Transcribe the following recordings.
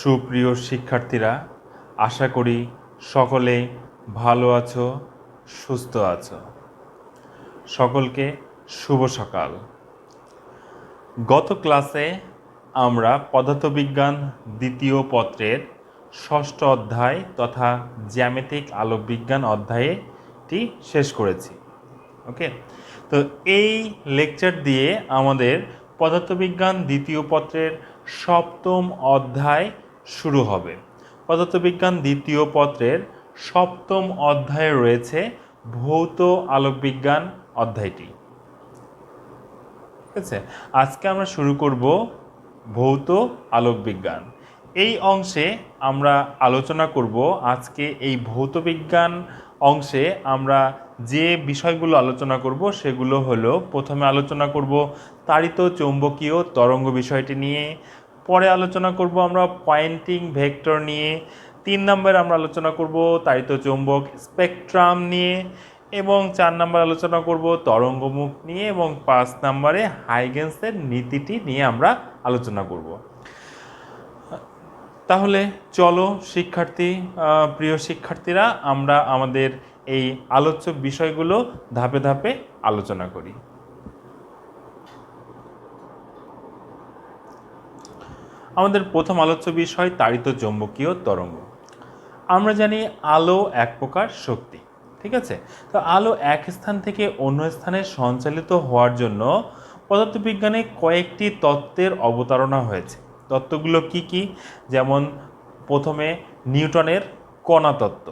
সুপ্রিয় শিক্ষার্থীরা, আশা করি সকলে ভালো আছো, সুস্থ আছো। সকলকে শুভ সকাল। গত ক্লাসে আমরা পদার্থবিজ্ঞান দ্বিতীয় পত্রের ষষ্ঠ অধ্যায় তথা জ্যামিতিক আলোকবিজ্ঞান অধ্যায়টি শেষ করেছি। ওকে, তো এই লেকচার দিয়ে আমাদের পদার্থবিজ্ঞান দ্বিতীয় পত্রের সপ্তম অধ্যায় শুরু হবে। পদার্থবিজ্ঞান দ্বিতীয় পত্রের সপ্তম অধ্যায়ে রয়েছে ভৌত আলোকবিজ্ঞান অধ্যায়টি। ঠিক আছে, আজকে আমরা শুরু করব ভৌত আলোকবিজ্ঞান। এই অংশে আমরা আলোচনা করব আজকে এই ভৌতবিজ্ঞান অংশে আমরা যে বিষয়গুলো আলোচনা করব সেগুলো হলো, প্রথমে আলোচনা করব তাড়িত চৌম্বকীয় তরঙ্গ বিষয়টি নিয়ে, পরে আলোচনা করব আমরা পয়েন্টিং ভেক্টর নিয়ে, 3 নম্বরে আমরা আলোচনা করব তাড়িত চৌম্বক স্পেকট্রাম নিয়ে, এবং 4 নম্বর আলোচনা করব তরঙ্গমুখ নিয়ে, এবং 5 নম্বরে হাইগেন্সের নীতিটি নিয়ে আমরা আলোচনা করব। তাহলে চলো প্রিয় শিক্ষার্থীরা, আমরা আমাদের এই আলোচ্য বিষয়গুলো ধাপে ধাপে আলোচনা করি। আমাদের প্রথম আলোচ্য বিষয় তাড়িত চৌম্বকীয় তরঙ্গ। আমরা জানি আলো এক প্রকার শক্তি। ঠিক আছে, তো আলো এক স্থান থেকে অন্য স্থানে সঞ্চালিত হওয়ার জন্য পদার্থবিজ্ঞানে কয়েকটি তত্ত্বের অবতারণা হয়েছে। তত্ত্বগুলো কি কি? যেমন প্রথমে নিউটনের কণা তত্ত্ব,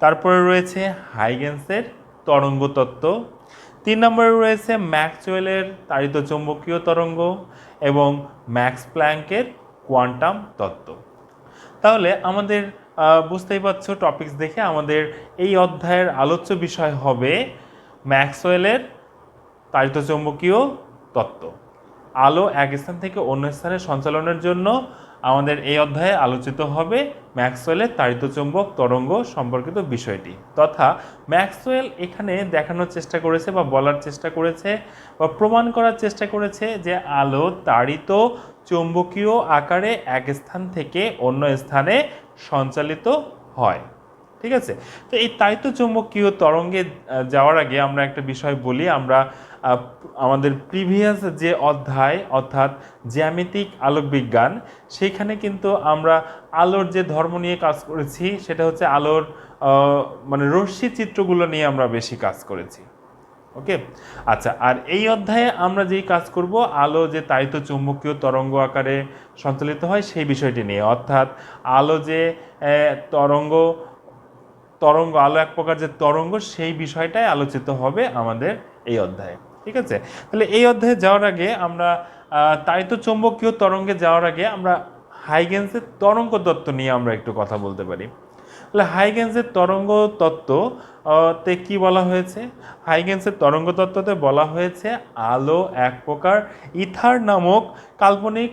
তারপরে রয়েছে হাইগেন্সের তরঙ্গ তত্ত্ব, 3 নম্বরে রয়েছে ম্যাক্সওয়েলের তাড়িত চৌম্বকীয় তরঙ্গ এবং ম্যাক্স প্ল্যাঙ্কের কোয়ান্টাম তত্ত্ব। তাহলে আমাদের বুঝতেই পারছো, টপিকস দেখে আমাদের এই অধ্যায়ের আলোচ্য বিষয় হবে ম্যাক্সওয়েলের তাড়িত চৌম্বকীয় তত্ত্ব। আলো এক স্থান থেকে অন্য স্থানে সঞ্চালনের জন্য আমাদের এই অধ্যায়ে আলোচিত হবে ম্যাক্সওয়েলের তাড়িত চৌম্বক তরঙ্গ সম্পর্কিত বিষয়টি, তথা ম্যাক্সওয়েল এখানে দেখানোর চেষ্টা করেছে বা বলার চেষ্টা করেছে বা প্রমাণ করার চেষ্টা করেছে যে আলো তাড়িত চৌম্বকীয় আকারে এক স্থান থেকে অন্য স্থানে সঞ্চালিত হয়। ঠিক আছে, তো এই তাড়িত চৌম্বকীয় তরঙ্গে যাওয়ার আগে আমরা একটা বিষয় বলি। আমরা আমাদের প্রিভিয়াস যে অধ্যায় অর্থাৎ জ্যামিতিক আলোকবিজ্ঞান, সেইখানে কিন্তু আমরা আলোর যে ধর্ম নিয়ে কাজ করেছি সেটা হচ্ছে আলোর মানে রশ্মি চিত্রগুলো নিয়ে আমরা বেশি কাজ করেছি। ওকে, আচ্ছা, আর এই অধ্যায়ে আমরা যেই কাজ করব আলো যে তাড়িত চৌম্বকীয় তরঙ্গ আকারে সঞ্চালিত হয় সেই বিষয়টি নিয়ে, অর্থাৎ আলো যে তরঙ্গ আলো এক প্রকার যে তরঙ্গ, সেই বিষয়টাই আলোচিত হবে আমাদের এই অধ্যায়ে। ঠিক আছে, তাহলে এই অধ্যায়ে যাওয়ার আগে আমরা তাড়িত চৌম্বকীয় তরঙ্গে যাওয়ার আগে আমরা হাইগেন্সের তরঙ্গ তত্ত্ব নিয়ে আমরা একটু কথা বলতে পারি। তাহলে হাইগেন্সের তরঙ্গ তত্ত্বতে কি বলা হয়েছে? হাইগেন্সের তরঙ্গ তত্ত্বতে বলা হয়েছে আলো এক প্রকার ইথার নামক কাল্পনিক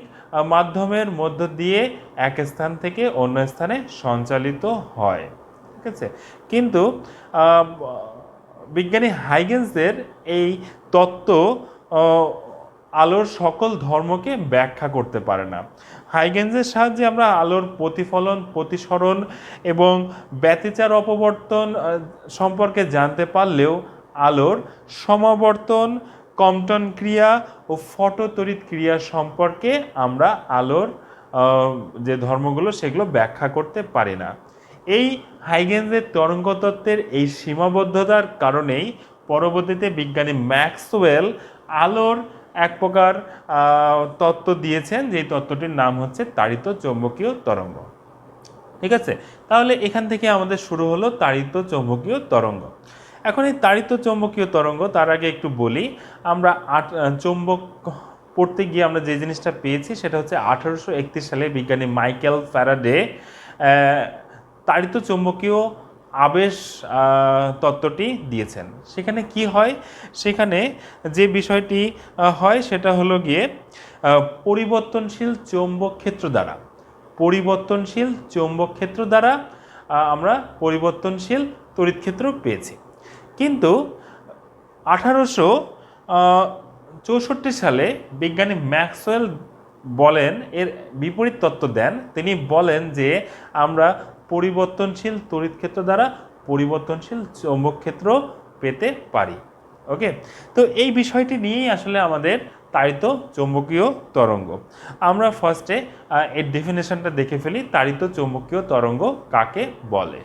মাধ্যমের মধ্য দিয়ে এক স্থান থেকে অন্য স্থানে সঞ্চালিত হয়। ঠিক আছে, কিন্তু বিজ্ঞানী হাইগেন্সের এই তত্ত্ব আলোর সকল ধর্মকে ব্যাখ্যা করতে পারে না। হাইগেন্সের সাহায্যে আমরা আলোর প্রতিফলন, প্রতিসরণ এবং ব্যতিচার অপবর্তন সম্পর্কে জানতে পারলেও আলোর সমাবর্তন, কম্পটন ক্রিয়া ও ফটোতড়িৎ ক্রিয়া সম্পর্কে আমরা আলোর যে ধর্মগুলো সেগুলো ব্যাখ্যা করতে পারি না। এই হাইগেন্সের তরঙ্গ তত্ত্বের এই সীমাবদ্ধতার কারণেই পরবর্তীতে বিজ্ঞানী ম্যাক্সওয়েল আলোর এক প্রকার তত্ত্ব দিয়েছেন, যেই তত্ত্বটির নাম হচ্ছে তাড়িত চৌম্বকীয় তরঙ্গ। ঠিক আছে, তাহলে এখান থেকে আমাদের শুরু হলো তাড়িত চৌম্বকীয় তরঙ্গ। এখন এই তাড়িত চৌম্বকীয় তরঙ্গ, তার আগে একটু বলি, আমরা চৌম্বক পড়তে গিয়ে আমরা যে জিনিসটা পেয়েছি সেটা হচ্ছে 1831 সালে বিজ্ঞানী মাইকেল ফ্যারাডে তাড়িত চৌম্বকীয় আবেশ তত্ত্বটি দিয়েছেন। সেখানে কি হয়? সেখানে যে বিষয়টি হয় সেটা হলো গিয়ে পরিবর্তনশীল চৌম্বক ক্ষেত্র দ্বারা আমরা পরিবর্তনশীল তড়িৎ ক্ষেত্র পেয়েছি। কিন্তু 1864 সালে বিজ্ঞানী ম্যাক্সওয়েল বলেন, এর বিপরীত তত্ত্ব দেন। তিনি বলেন যে আমরা পরিবর্তনশীল তড়িৎ ক্ষেত্র দ্বারা পরিবর্তনশীল চৌম্বক ক্ষেত্র পেতে পারি। ওকে, তো এই বিষয়টি নিয়েই আসলে আমাদের তাড়িত চৌম্বকীয় তরঙ্গ। আমরা ফার্স্টে এর ডেফিনেশনটা দেখে ফেলি, তাড়িত চৌম্বকীয় তরঙ্গ কাকে বলে।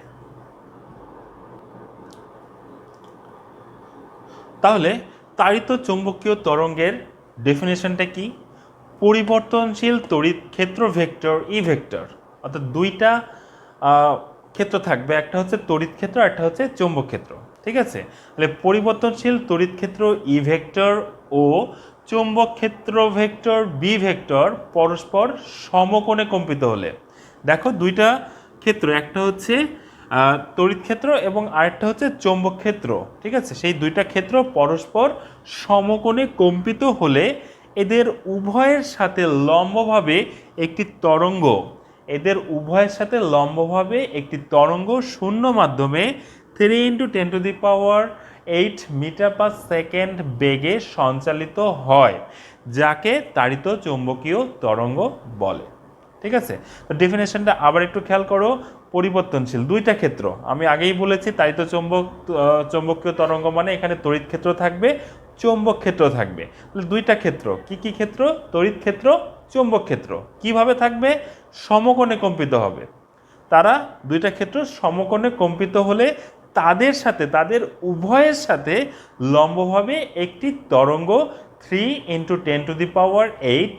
তাহলে তাড়িত চৌম্বকীয় তরঙ্গের ডেফিনেশনটা কি? পরিবর্তনশীল তড়িৎ ক্ষেত্র ভেক্টর ই ভেক্টর, অর্থাৎ দুইটা ক্ষেত্র থাকবে, একটা হচ্ছে তড়িৎ ক্ষেত্র, একটা হচ্ছে চৌম্বক ক্ষেত্র। ঠিক আছে, তাহলে পরিবর্তনশীল তড়িৎ ক্ষেত্র ই ভেক্টর ও চৌম্বক ক্ষেত্র ভেক্টর বি ভেক্টর পরস্পর সমকোণে কম্পিত হলে, দেখো দুইটা ক্ষেত্র, একটা হচ্ছে তড়িৎ ক্ষেত্র এবং আরেকটা হচ্ছে চৌম্বক ক্ষেত্র। ঠিক আছে, সেই দুইটা ক্ষেত্র পরস্পর সমকোণে কম্পিত হলে এদের উভয়ের সাথে লম্বভাবে একটি তরঙ্গ, এদের উভয়ের সাথে লম্বভাবে একটি তরঙ্গ শূন্য মাধ্যমে 3 × 10⁸ মিটার পার সেকেন্ড বেগে সঞ্চালিত হয়, যাকে তাড়িত চৌম্বকীয় তরঙ্গ বলে। ঠিক আছে, তো ডেফিনেশনটা আবার একটু খেয়াল করো। পরিবর্তনশীল দুইটা ক্ষেত্র, আমি আগেই বলেছি তাড়িত চৌম্বকীয় তরঙ্গ মানে এখানে তড়িৎ ক্ষেত্র থাকবে, চৌম্বক ক্ষেত্র থাকবে। তাহলে দুইটা ক্ষেত্র, কি কি ক্ষেত্র? তড়িৎ ক্ষেত্র, চৌম্বক ক্ষেত্র। কিভাবে থাকবে? সমকোণে কম্পিত হবে। তারা দুইটা ক্ষেত্র সমকোণে কম্পিত হলে তাদের সাথে, তাদের উভয়ের সাথে লম্বভাবে একটি তরঙ্গ 3 × 10⁸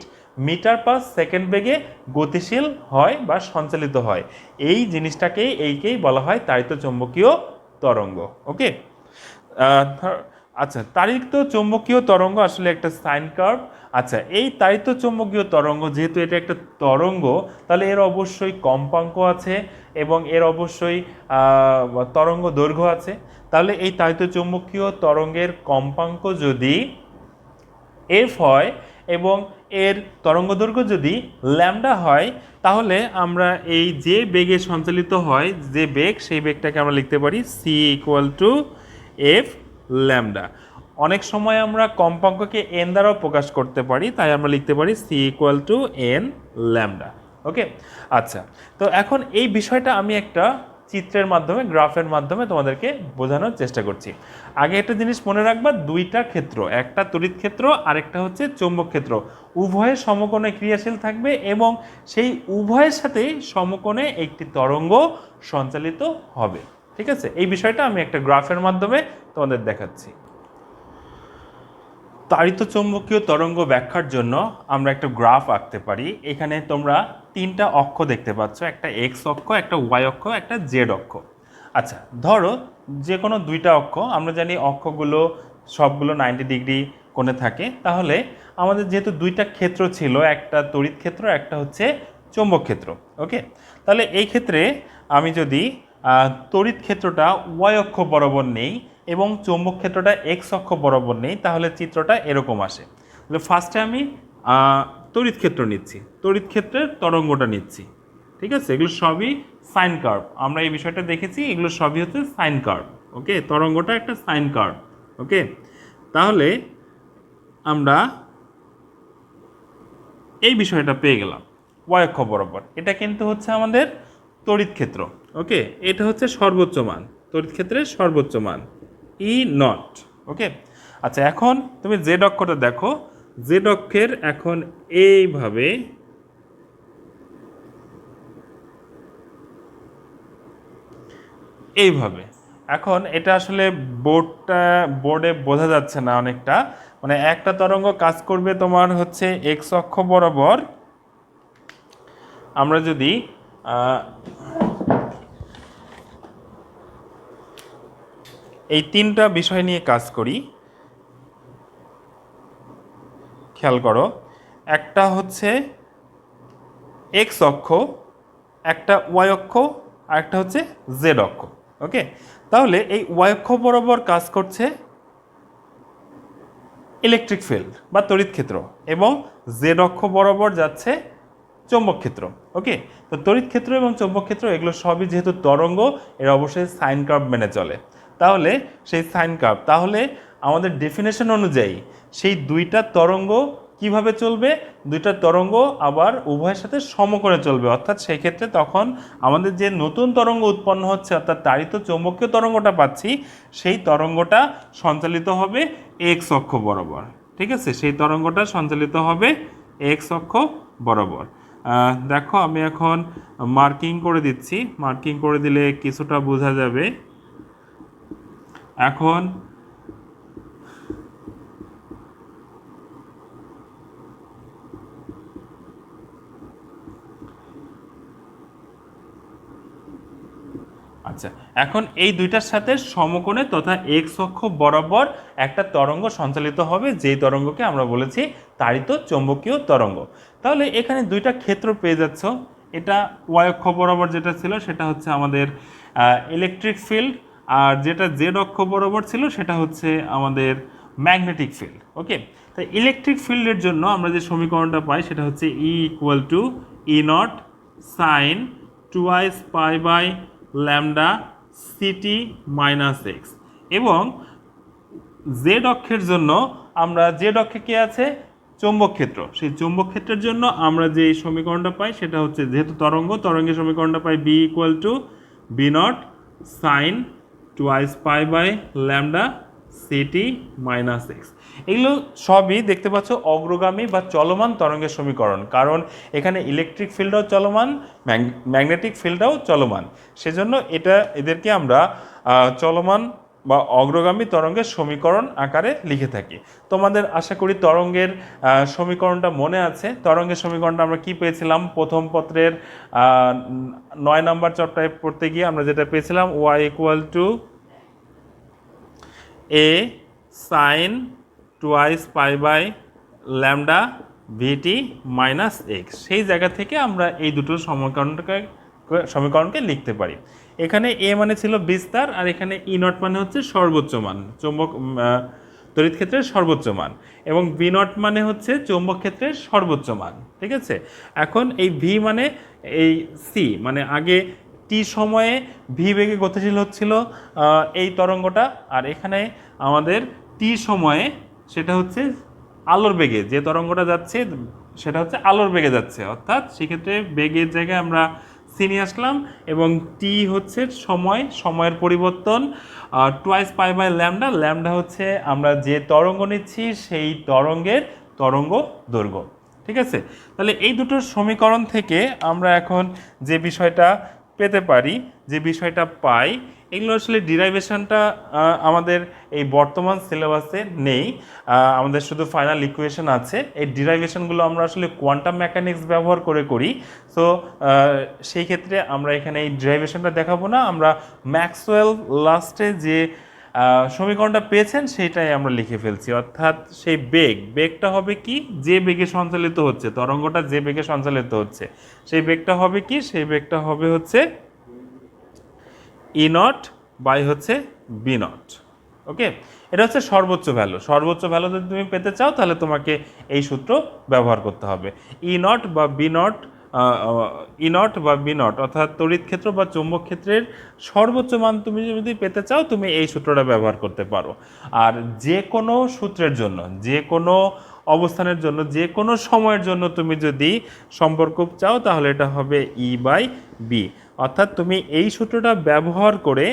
মিটার পার সেকেন্ড বেগে গতিশীল হয় বা সঞ্চালিত হয়। এই জিনিসটাকেই, এইকেই বলা হয় তাড়িত চৌম্বকীয় তরঙ্গ। ওকে, আচ্ছা, তাড়িত চৌম্বকীয় তরঙ্গ আসলে একটা সাইন কার্ভ। আচ্ছা, এই তাড়িত চৌম্বকীয় তরঙ্গ যেহেতু এটা একটা তরঙ্গ, তাহলে এর অবশ্যই কম্পাঙ্ক আছে এবং এর অবশ্যই তরঙ্গ দৈর্ঘ্য আছে। তাহলে এই তাড়িত চৌম্বকীয় তরঙ্গের কম্পাঙ্ক যদি এফ হয় এবং এর তরঙ্গদৈর্ঘ্য যদি ল্যামডা হয়, তাহলে আমরা এই যে বেগে সঞ্চালিত হয় যে বেগ, সেই বেগটাকে আমরা লিখতে পারি সি = এফ ল্যামডা। অনেক সময় আমরা কম্পাঙ্ককে এন দ্বারাও প্রকাশ করতে পারি, তাই আমরা লিখতে পারি সি = এন ল্যামডা। ওকে, আচ্ছা, তো এখন এই বিষয়টা আমি একটা চিত্রের মাধ্যমে, গ্রাফের মাধ্যমে তোমাদেরকে বোঝানোর চেষ্টা করছি। আগে একটা জিনিস মনে রাখবা, দুইটা ক্ষেত্র, একটা তড়িৎ ক্ষেত্র আরেকটা হচ্ছে চৌম্বক ক্ষেত্র, উভয়ের সমকোণে ক্রিয়াশীল থাকবে এবং সেই উভয়ের সাথেই সমকোণে একটি তরঙ্গ সঞ্চালিত হবে। ঠিক আছে, এই বিষয়টা আমি একটা গ্রাফের মাধ্যমে তোমাদের দেখাচ্ছি। তাড়িত চৌম্বকীয় তরঙ্গ ব্যাখ্যার জন্য আমরা একটা গ্রাফ আঁকতে পারি। এখানে তোমরা তিনটা অক্ষ দেখতে পাচ্ছ, একটা এক্স অক্ষ, একটা ওয়াই অক্ষ, একটা জেড অক্ষ। আচ্ছা, ধরো যে কোনো দুইটা অক্ষ, আমরা জানি অক্ষগুলো সবগুলো 90° কোণে থাকে। তাহলে আমাদের যেহেতু দুইটা ক্ষেত্র ছিল, একটা তড়িৎ ক্ষেত্র, একটা হচ্ছে চৌম্বক ক্ষেত্র। ওকে, তাহলে এই ক্ষেত্রে আমি যদি তড়িৎ ক্ষেত্রটা ওয়াই অক্ষ বরাবর নেই এবং চৌম্বক ক্ষেত্রটা এক্স অক্ষ বরাবর নেই, তাহলে চিত্রটা এরকম আসে। তাহলে ফার্স্টে আমি তড়িৎ ক্ষেত্র নিচ্ছি, তড়িৎ ক্ষেত্রের তরঙ্গটা নিচ্ছি। ঠিক আছে, এগুলো সবই সাইন কার্ভ, আমরা এই বিষয়টা দেখেছি, এগুলো সবই হচ্ছে সাইন কার্ভ। ওকে, তরঙ্গটা একটা সাইন কার্ভ। ওকে, তাহলে আমরা এই বিষয়টা পেয়ে গেলাম ওয়াই অক্ষ বরাবর। এটা কিন্তু হচ্ছে আমাদের তড়িৎ ক্ষেত্র। ওকে, এটা হচ্ছে সর্বোচ্চ মান, তড়িৎ ক্ষেত্রের সর্বোচ্চ মান E0। ওকে, আচ্ছা, এখন তুমি জেড অক্ষটা দেখো, জেড অক্ষের এখন এইভাবে এইভাবে এখন এটা আসলে বোর্ডে বোঝা যাচ্ছে না অনেকটা, মানে একটা তরঙ্গ কাজ করবে তোমার হচ্ছে এক্স অক্ষ বরাবর। আমরা যদি এই তিনটা বিষয় নিয়ে কাজ করি, খেয়াল করো, একটা হচ্ছে এক্স অক্ষ, একটা ওয়াই অক্ষ, আর একটা হচ্ছে জেড অক্ষ। ওকে, তাহলে এই ওয়াই অক্ষ বরাবর কাজ করছে ইলেকট্রিক ফিল্ড বা তড়িৎ ক্ষেত্র এবং জেড অক্ষ বরাবর যাচ্ছে চৌম্বক ক্ষেত্র। ওকে, তো তড়িৎ ক্ষেত্র এবং চৌম্বক ক্ষেত্র এগুলো সবই যেহেতু তরঙ্গ, এর অবশ্যই সাইন কার্ভ মেনে চলে। তাহলে সেই সাইন কার্ভ, তাহলে আমাদের ডেফিনেশন অনুযায়ী সেই দুইটা তরঙ্গ কিভাবে চলবে, দুইটা তরঙ্গ আবার উভয়ের সাথে সমকোণে চলবে, অর্থাৎ সেই ক্ষেত্রে তখন আমাদের যে নতুন তরঙ্গ উৎপন্ন হচ্ছে অর্থাৎ তাড়িত চৌম্বকীয় তরঙ্গটা পাচ্ছি, সেই তরঙ্গটা সঞ্চালিত হবে এক্স অক্ষ বরাবর। ঠিক আছে, সেই তরঙ্গটা সঞ্চালিত হবে এক্স অক্ষ বরাবর। দেখো আমি এখন মার্কিং করে দিচ্ছি, মার্কিং করে দিলে কিছুটা বোঝা যাবে। এখন আচ্ছা, এখন এই দুইটার সাথে সমকোণে তথা এক্স অক্ষ বরাবর একটা তরঙ্গ সঞ্চালিত হবে, যেই তরঙ্গকে আমরা বলেছি তাড়িত চৌম্বকীয় তরঙ্গ। তাহলে এখানে দুইটা ক্ষেত্র পেয়ে যাচ্ছ। এটা ওয়াই অক্ষ বরাবর যেটা ছিল সেটা হচ্ছে আমাদের ইলেকট্রিক ফিল্ড, আর যেটা জেড অক্ষ বরাবর ছিল সেটা হচ্ছে আমাদের ম্যাগনেটিক ফিল্ড। ওকে, তাই ইলেকট্রিক ফিল্ডের জন্য আমরা যে সমীকরণটা পাই সেটা হচ্ছে E equal to E naught sine twice pi by lambda ct minus x. এবং জেড অক্ষের জন্য আমরা জেড অক্ষে কে আছে, চৌম্বক ক্ষেত্র, সেই চৌম্বক ক্ষেত্রের জন্য আমরা যে সমীকরণটা পাই সেটা হচ্ছে, যেহেতু তরঙ্গের সমীকরণটা পাই B equal to B naught sine twice pi by lambda ct minus x. এগুলো সবই দেখতে পাচ্ছ অগ্রগামী বা চলমান তরঙ্গের সমীকরণ, কারণ এখানে ইলেকট্রিক ফিল্ডও চলমান, ম্যাগনেটিক ফিল্ডটাও চলমান, সেজন্য এদেরকে আমরা চলমান বা অগ্রগামী তরঙ্গের সমীকরণ আকারে লিখে থাকি। তোমাদের আশা করি তরঙ্গের সমীকরণটা মনে আছে। তরঙ্গের সমীকরণটা আমরা কি পেয়েছিলাম প্রথম পত্রের 9 নম্বর চ্যাপ্টারে পড়তে গিয়ে আমরা যেটা পেয়েছিলাম, Y equal to A sine twice pi by lambda vt minus x. সেই জায়গা থেকে আমরা এই দুটো সমীকরণকে লিখতে পারি। এখানে এ মানে ছিল বিস্তার, আর এখানে ই নট মানে হচ্ছে সর্বোচ্চ মান, তড়িৎ ক্ষেত্রের সর্বোচ্চ মান, এবং বি নট মানে হচ্ছে চৌম্বক ক্ষেত্রের সর্বোচ্চ মান। ঠিক আছে, এখন এই ভি মানে এই সি মানে আগে টি সময়ে ভি বেগে গতিশীল হচ্ছিল এই তরঙ্গটা, আর এখানে আমাদের টি সময়ে সেটা হচ্ছে আলোর বেগে, যে তরঙ্গটা যাচ্ছে সেটা হচ্ছে আলোর বেগে যাচ্ছে, অর্থাৎ সেক্ষেত্রে বেগের জায়গায় আমরা সি নিয়ে আসলাম, এবং টি হচ্ছে সময়ের পরিবর্তন, twice pi by lambda, lambda হচ্ছে আমরা যে তরঙ্গ নিচ্ছি সেই তরঙ্গের তরঙ্গ দৈর্ঘ্য। ঠিক আছে, তাহলে এই দুটো সমীকরণ থেকে আমরা এখন যে বিষয়টা পেতে পারি, যে বিষয়টা পাই, এগুলো আসলে ডিরাইভেশনটা আমাদের এই বর্তমান সিলেবাসে নেই, আমাদের শুধু ফাইনাল ইকুয়েশন আছে। এই ডিরাইভেশনগুলো আমরা আসলে কোয়ান্টাম মেকানিক্স ব্যবহার করি। সো সেই ক্ষেত্রে আমরা এখানে এই ডিরাইভেশনটা দেখাবো না, আমরা ম্যাক্সওয়েল লাস্টে যে সমীকরণটা পেয়েছেন সেইটাই আমরা লিখে ফেলছি, অর্থাৎ সেই বেগটা হবে কি, যে বেগে সঞ্চালিত হচ্ছে তরঙ্গটা, যে বেগে সঞ্চালিত হচ্ছে সেই বেগটা হবে কি, সেই বেগটা হবে হচ্ছে ই নট বাই হচ্ছে বি নট। ওকে, এটা হচ্ছে সর্বোচ্চ ভ্যালু। সর্বোচ্চ ভ্যালু যদি তুমি পেতে চাও তাহলে তোমাকে এই সূত্র ব্যবহার করতে হবে। ই নট বা বি নট, অর্থাৎ তড়িৎ ক্ষেত্র বা চৌম্বক ক্ষেত্রের সর্বোচ্চ মান তুমি যদি পেতে চাও তুমি এই সূত্রটা ব্যবহার করতে পারো। আর যে কোনো সূত্রের জন্য, যে কোনো অবস্থানের জন্য, যে কোনো সময়ের জন্য তুমি যদি সম্পর্ক চাও তাহলে এটা হবে ই বাই বি, অর্থাৎ তুমি এই সূত্রটা ব্যবহার করে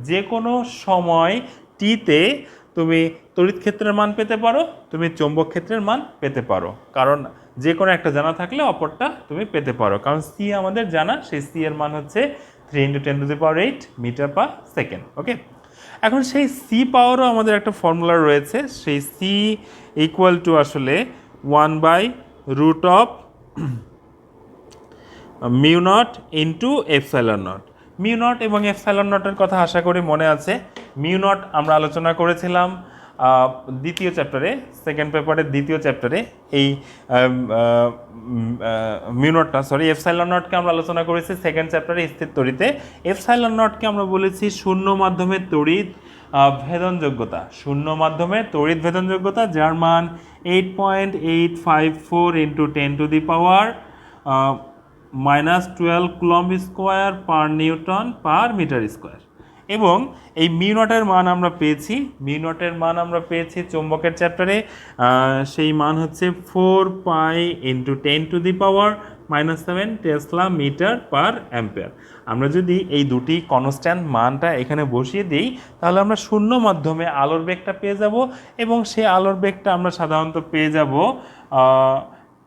যে কোনো সময় টিতে তুমি তড়িৎ ক্ষেত্রের মান পেতে পারো, তুমি চৌম্বক ক্ষেত্রের মান পেতে পারো, কারণ যে কোনো একটা জানা থাকলে অপরটা তুমি পেতে পারো, কারণ সি আমাদের জানা, সেই সি এর মান হচ্ছে 3 × 10⁸ মিটার পার সেকেন্ড। ওকে, এখন সেই সি পাওয়ারও আমাদের একটা ফর্মুলা রয়েছে, সেই সি ইকুয়াল টু আসলে 1/√of mu not into epsilon not. Mu not এবং এপসাইলন নটের কথা আশা করি মনে আছে। মিউ নট আমরা আলোচনা করেছিলাম দ্বিতীয় চ্যাপ্টারে, সেকেন্ড পেপারের দ্বিতীয় চ্যাপ্টারে। এই এপসাইলন নটকে আমরা আলোচনা করেছি সেকেন্ড চ্যাপ্টারে স্থির তড়িতে। এপসাইলন নটকে আমরা বলেছি শূন্য মাধ্যমে তড়িৎ ভেদনযোগ্যতা, শূন্য মাধ্যমে তড়িৎ ভেদনযোগ্যতা, যার মান 8.854 × 10⁻⁻12 coulomb square per newton per metre square. এবং এই মিউ নটের মান আমরা পেয়েছি, মিউ নটের মান আমরা পেয়েছি চৌম্বকের চ্যাপ্টারে, সেই মান হচ্ছে 4 pi into 10⁻⁻7 tesla metre per ampere. আমরা যদি এই দুটি কনস্ট্যান্ট মানটা এখানে বসিয়ে দিই তাহলে আমরা শূন্য মাধ্যমে আলোর বেগটা পেয়ে যাব, এবং সেই আলোর বেগটা আমরা সাধারণত পেয়ে যাব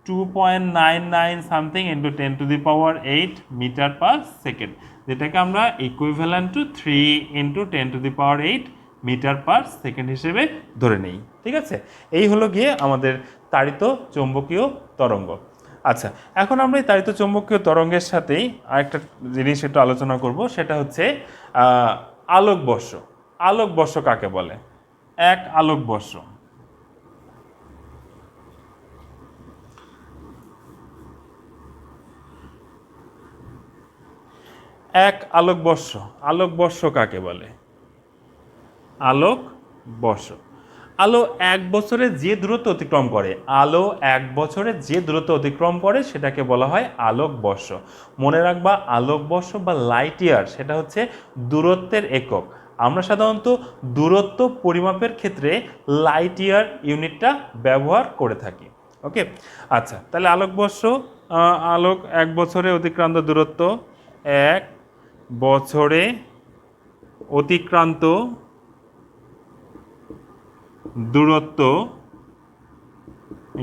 2.99 something into 10⁸ metre per second, যেটাকে আমরা equivalent to 3 into 10⁸ metre per second হিসেবে ধরে নেই। ঠিক আছে, এই হলো গিয়ে আমাদের তাড়িত চৌম্বকীয় তরঙ্গ। আচ্ছা, এখন আমরা এই তাড়িত চৌম্বকীয় তরঙ্গের সাথেই আরেকটা জিনিস একটু আলোচনা করব, সেটা হচ্ছে আলোকবর্ষ। আলোকবর্ষ কাকে বলে? এক আলোকবর্ষ, এক আলোকবর্ষ, আলোকবর্ষ কাকে বলে? আলোকবর্ষ, আলো এক বছরে যে দূরত্ব অতিক্রম করে, আলো এক বছরে যে দূরত্ব অতিক্রম করে সেটাকে বলা হয় আলোকবর্ষ। মনে রাখবা, আলোকবর্ষ বা লাইট ইয়ার সেটা হচ্ছে দূরত্বের একক। আমরা সাধারণত দূরত্ব পরিমাপের ক্ষেত্রে লাইট ইয়ার ইউনিটটা ব্যবহার করে থাকি। ওকে, আচ্ছা, তাহলে আলোকবর্ষ, আলোক এক বছরে অতিক্রান্ত দূরত্ব, এক বছরে অতিক্রান্ত দূরত্ব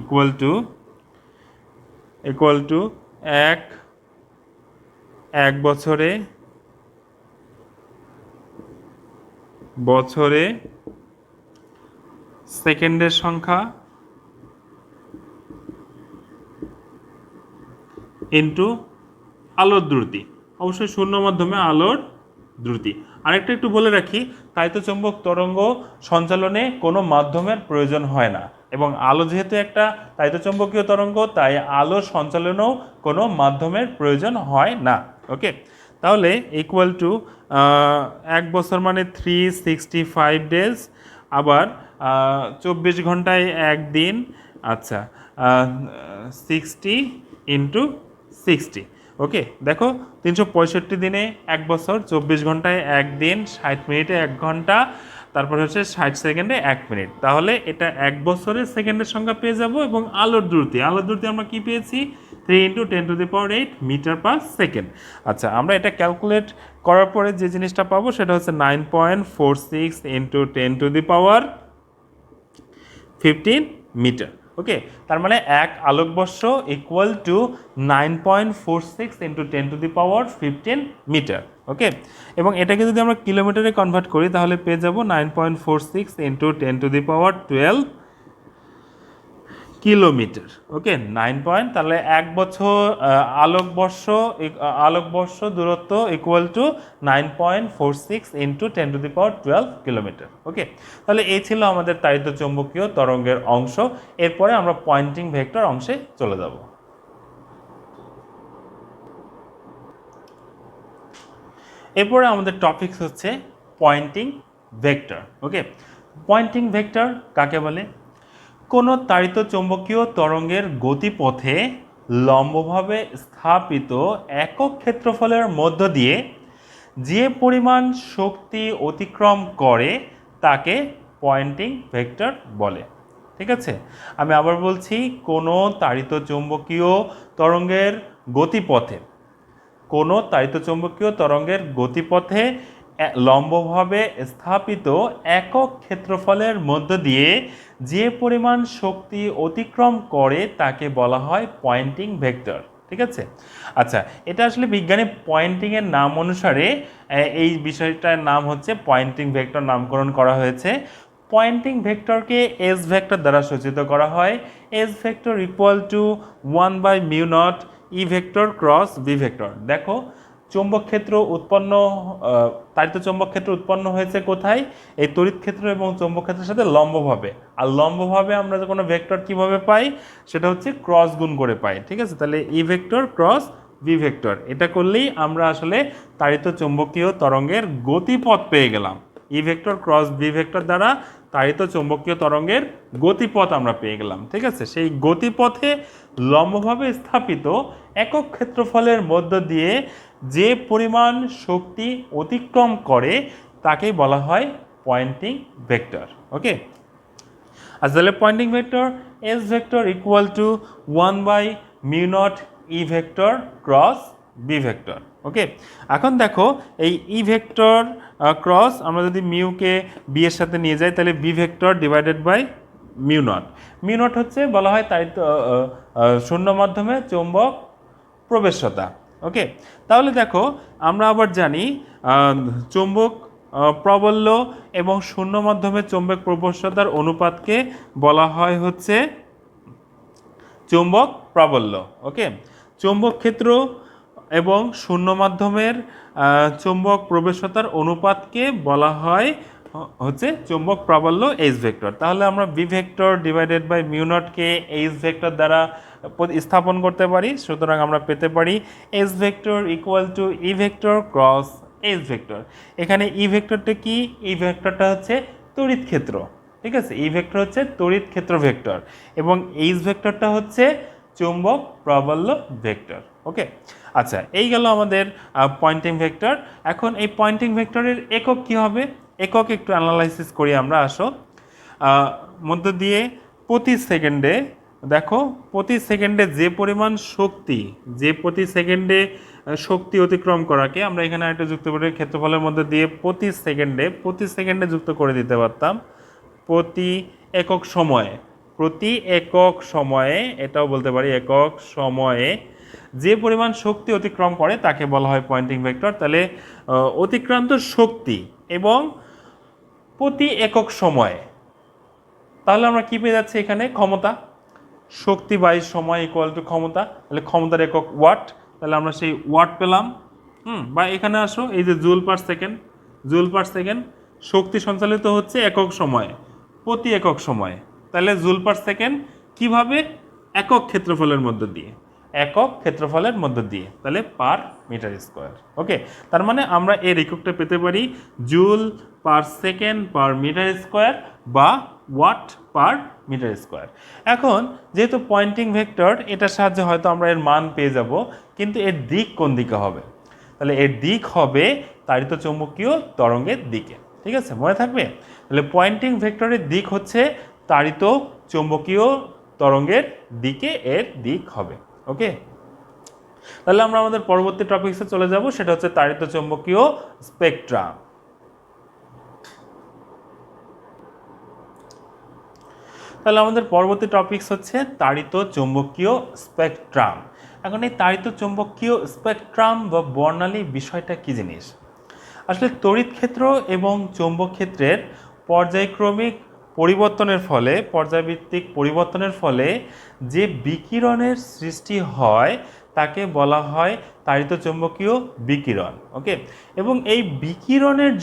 ইকুয়াল টু এক বছরে সেকেন্ডের সংখ্যা ইন্টু আলোর দ্রুতি, অবশ্যই শূন্য মাধ্যমে আলোর দ্রুতি। আরেকটা একটু বলে রাখি, তাড়িত চৌম্বক তরঙ্গ সঞ্চালনে কোনো মাধ্যমের প্রয়োজন হয় না, এবং আলো যেহেতু একটা তাড়িত চৌম্বকীয় তরঙ্গ তাই আলো সঞ্চালনেও কোনো মাধ্যমের প্রয়োজন হয় না। ওকে, তাহলে ইকুয়াল টু এক বছর মানে 365 ডেজ, আবার 24 ঘন্টায় একদিন, আচ্ছা 60 ইন্টু 60। ওকে, দেখো 365 দিনে এক বছর, 24 ঘন্টায় একদিন, 60 মিনিটে 1 ঘন্টা, তারপর হচ্ছে 60 সেকেন্ডে 1 মিনিট। তাহলে এটা এক বছরের সেকেন্ডের সংখ্যা পেয়ে যাব, এবং আলোর দ্রুতি আমরা কি পেয়েছি? 3 ইন্টু 10⁸ মিটার পার সেকেন্ড। আচ্ছা, আমরা এটা ক্যালকুলেট করার পরে যে জিনিসটা পাবো সেটা হচ্ছে 9.46 ইন্টু 10⁻15 মিটার। ওকে, তার মানে এক আলোকবর্ষ ইকুয়াল টু 9.46 ইন্টু 10⁻15 মিটার। ওকে, এবং এটাকে যদি আমরা কিলোমিটারে কনভার্ট করি তাহলে পেয়ে যাব 9.46 ইন্টু 10⁻12 কিলোমিটার। ওকে, 9 তাহলে এক বছর আলোকবর্ষ দূরত্ব ইকুয়াল টু 9.46 ইন্টু 10⁻12 কিলোমিটার। ওকে, তাহলে এই ছিল আমাদের তাড়িত চৌম্বকীয় তরঙ্গের অংশ। এরপরে আমরা পয়েন্টিং ভেক্টর অংশে চলে যাব। এরপরে আমাদের টপিকস হচ্ছে পয়েন্টিং ভেক্টর। ওকে, পয়েন্টিং ভেক্টর কাকে বলে? কোনো তাড়িত চৌম্বকীয় তরঙ্গের গতিপথে লম্বভাবে স্থাপিত একক ক্ষেত্রফলের মধ্য দিয়ে যে পরিমাণ শক্তি অতিক্রম করে তাকে পয়েন্টিং ভেক্টর বলে। ঠিক আছে, আমি আবার বলছি, কোনো তাড়িত চৌম্বকীয় তরঙ্গের গতিপথে লম্বভাবে স্থাপিত একক ক্ষেত্রফলের মধ্য দিয়ে যে পরিমাণ শক্তি অতিক্রম করে তাকে বলা হয় পয়েন্টিং ভেক্টর। ঠিক আছে, আচ্ছা, এটা আসলে বিজ্ঞানী পয়েন্টিংয়ের নাম অনুসারে এই বিষয়টার নাম হচ্ছে পয়েন্টিং ভেক্টর নামকরণ করা হয়েছে। পয়েন্টিং ভেক্টরকে এস ভেক্টর দ্বারা সূচিত করা হয়। S vector equal to 1/μ0 E vector cross B vector. দেখো, তাড়িত চৌম্বক ক্ষেত্র উৎপন্ন হয়েছে কোথায়? এই তড়িৎ ক্ষেত্র এবং চৌম্বক ক্ষেত্রের সাথে লম্বভাবে। আর লম্বভাবে আমরা যে কোনো ভেক্টর কিভাবে পাই? সেটা হচ্ছে ক্রস গুণ করে পাই। ঠিক আছে, তাহলে E vector cross B vector, এটা করলেই আমরা আসলে তাড়িত চৌম্বকীয় তরঙ্গের গতিপথ পেয়ে গেলাম। E vector cross B vector দ্বারা তাড়িত চৌম্বকীয় তরঙ্গের গতিপথ আমরা পেয়ে গেলাম। ঠিক আছে, সেই গতিপথে লম্বভাবে স্থাপিত একক ক্ষেত্রফলের মধ্য দিয়ে যে পরিমাণ শক্তি অতিক্রম করে তাকেই বলা হয় পয়েন্টিং ভেক্টর। ওকে, আচ্ছা তাহলে Poynting vector S vector equal to 1/μ0 E vector cross B vector. Okay, এখন দেখো এই ই ভেক্টর ক্রস আমরা যদি মিউকে বি এর সাথে নিয়ে যাই তাহলে বি ভেক্টর ডিভাইডেড বাই μ0। μ0 হচ্ছে বলা হয় তাই তো শূন্য মাধ্যমে চৌম্বক প্রবেশ্যতা। ওকে, তাহলে দেখো আমরা আবার জানি চৌম্বক প্রবল্য এবং শূন্য মাধ্যমে চৌম্বক প্রবশ্যতার অনুপাতকে বলা হয় হচ্ছে চৌম্বক প্রাবল্য। ওকে, চৌম্বক ক্ষেত্র এবং শূন্য মাধ্যমের চৌম্বক প্রবেশ্যতার অনুপাতকে বলা হয় হচ্ছে চৌম্বক প্রাবল্য এইচ ভেক্টর। তাহলে আমরা বি ভেক্টর ডিভাইডেড বাই μ0কে এইচ ভেক্টর দ্বারা স্থাপন করতে পারি। সুতরাং আমরা পেতে পারি H vector equal to E vector cross H vector. এখানে ই ভেক্টরটা কি? ই ভেক্টরটা হচ্ছে তড়িৎ ক্ষেত্র। ঠিক আছে, ই ভেক্টর হচ্ছে তড়িৎ ক্ষেত্র ভেক্টর এবং এইচ ভেক্টরটা হচ্ছে চৌম্বক প্রাবল্য ভেক্টর। ওকে, আচ্ছা এই গেল আমাদের পয়েন্টিং ভেক্টর। এখন এই পয়েন্টিং ভেক্টরের একক কি হবে? একক একটু অ্যানালাইসিস করি আমরা। আসো মধ্য দিয়ে প্রতি সেকেন্ডে দেখো প্রতি সেকেন্ডে যে পরিমাণ শক্তি, যে প্রতি সেকেন্ডে শক্তি অতিক্রম করাকে আমরা এখানে একটা যুক্ত করে ক্ষেত্রফলের মধ্যে দিয়ে প্রতি সেকেন্ডে যুক্ত করে দিতে পারতাম প্রতি একক সময়ে। প্রতি একক সময়ে, এটাও বলতে পারি একক সময়ে যে পরিমাণ শক্তি অতিক্রম করে তাকে বলা হয় পয়েন্টিং ভেক্টর। তাহলে অতিক্রান্ত শক্তি এবং প্রতি একক সময়ে, তাহলে আমরা কি পেয়ে যাচ্ছি এখানে? ক্ষমতা। শক্তি বাই সময় ইকুয়াল টু ক্ষমতা, তাহলে ক্ষমতার একক ওয়াট। তাহলে আমরা সেই ওয়াট পেলাম। বা এখানে আসো, এই যে joule per second, joule per second শক্তি সঞ্চালিত হচ্ছে একক সময়ে, প্রতি একক সময়ে। তাহলে জুল পার সেকেন্ড কিভাবে? একক ক্ষেত্রফলের মধ্য দিয়ে, একক ক্ষেত্রফলের মধ্য দিয়ে, তাহলে পার মিটার স্কোয়ার। ওকে, তার মানে আমরা এর এককটা পেতে পারি joule per second per metre square বা ওয়াট পার মিটার স্কোয়ার। এখন যেহেতু পয়েন্টিং ভেক্টর, এটার সাহায্যে হয়তো আমরা এর মান পেয়ে যাব, কিন্তু এর দিক কোন দিকে হবে? তাহলে এর দিক হবে তাড়িত চৌম্বকীয় তরঙ্গের দিকে। ঠিক আছে, মনে থাকবে? তাহলে পয়েন্টিং ভেক্টরের দিক হচ্ছে তাড়িত চৌম্বকীয় তরঙ্গের দিকে এর দিক হবে। ওকে, তাহলে আমরা আমাদের পরবর্তী টপিকসে চলে যাব, সেটা হচ্ছে তাড়িত চৌম্বকীয় স্পেকট্রাম। তাহলে আমাদের পরবর্তী টপিকস হচ্ছে তাড়িত চৌম্বকীয় স্পেকট্রাম। এখন এই তাড়িত চৌম্বকীয় স্পেকট্রাম বা বর্ণালী বিষয়টা কি জিনিস? আসলে তড়িৎ ক্ষেত্র এবং চৌম্বক ক্ষেত্রের পর্যায়ক্রমিক পরিবর্তনের ফলে, পর্যায়ভিত্তিক পরিবর্তনের ফলে যে বিকিরণের সৃষ্টি হয় তাকে বলা হয় তাড়িত চৌম্বকীয় বিকিরণ। ওকে, এবং এই বিকিরণের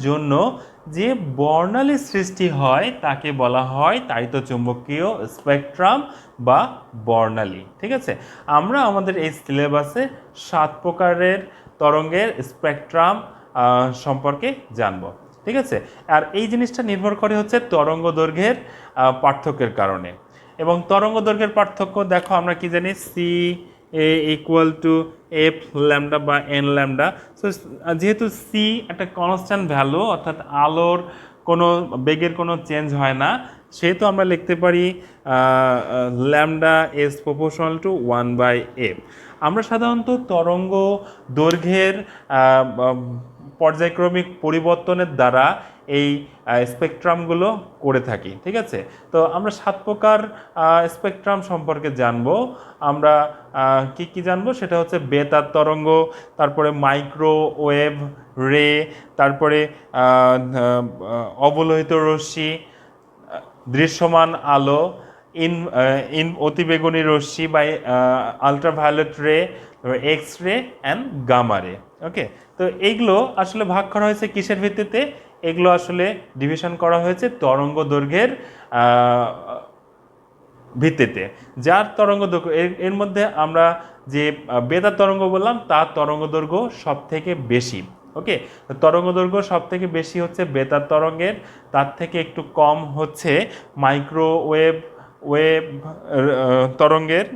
জন্য যে বর্ণালী সৃষ্টি হয় তাকে বলা হয় তাড়িত চৌম্বকীয় স্পেকট্রাম বা বর্ণালী। ঠিক আছে, আমরা আমাদের এই সিলেবাসে 7 প্রকারের তরঙ্গের স্পেকট্রাম সম্পর্কে জানব। ঠিক আছে, আর এই জিনিসটা নির্ভর করে হচ্ছে তরঙ্গ দৈর্ঘ্যের পার্থক্যের কারণে। এবং তরঙ্গ দৈর্ঘ্যের পার্থক্য দেখো আমরা কি জানি, C A equal to F lambda বা এন ল্যামডা। সো যেহেতু সি একটা কনস্ট্যান্ট ভ্যালু, অর্থাৎ আলোর কোনো বেগের কোনো চেঞ্জ হয় না, সেহেতু আমরা লিখতে পারি lambda is proportional to 1/f। আমরা সাধারণত তরঙ্গ দৈর্ঘ্যের পর্যায়ক্রমিক পরিবর্তনের দ্বারা এই স্পেকট্রামগুলো করে থাকি। ঠিক আছে, তো আমরা 7 প্রকার স্পেকট্রাম সম্পর্কে জানবো। আমরা কি জানবো? সেটা হচ্ছে বেতার তরঙ্গ, তারপরে মাইক্রোওয়েভ রে, তারপরে অবলোহিত রশ্মি, দৃশ্যমান আলো, অতিবেগুনি রশ্মি বা আলট্রাভায়োলেট রে, এক্স রে অ্যান্ড গামা রে। ওকে, তো এইগুলো আসলে ভাগ করা হয়েছে কিসের ভিত্তিতে? এগুলো আসলে ডিভিশন করা হয়েছে তরঙ্গ দৈর্ঘ্যের ভিত্তিতে। যার তরঙ্গ দৈর্ঘ্য, এর মধ্যে আমরা যে বেতার তরঙ্গ বললাম তার তরঙ্গ দৈর্ঘ্য সব থেকে বেশি। ওকে, তরঙ্গ দৈর্ঘ্য সব থেকে বেশি হচ্ছে বেতার তরঙ্গের, তার থেকে একটু কম হচ্ছে মাইক্রোওয়েভ তরঙ্গের,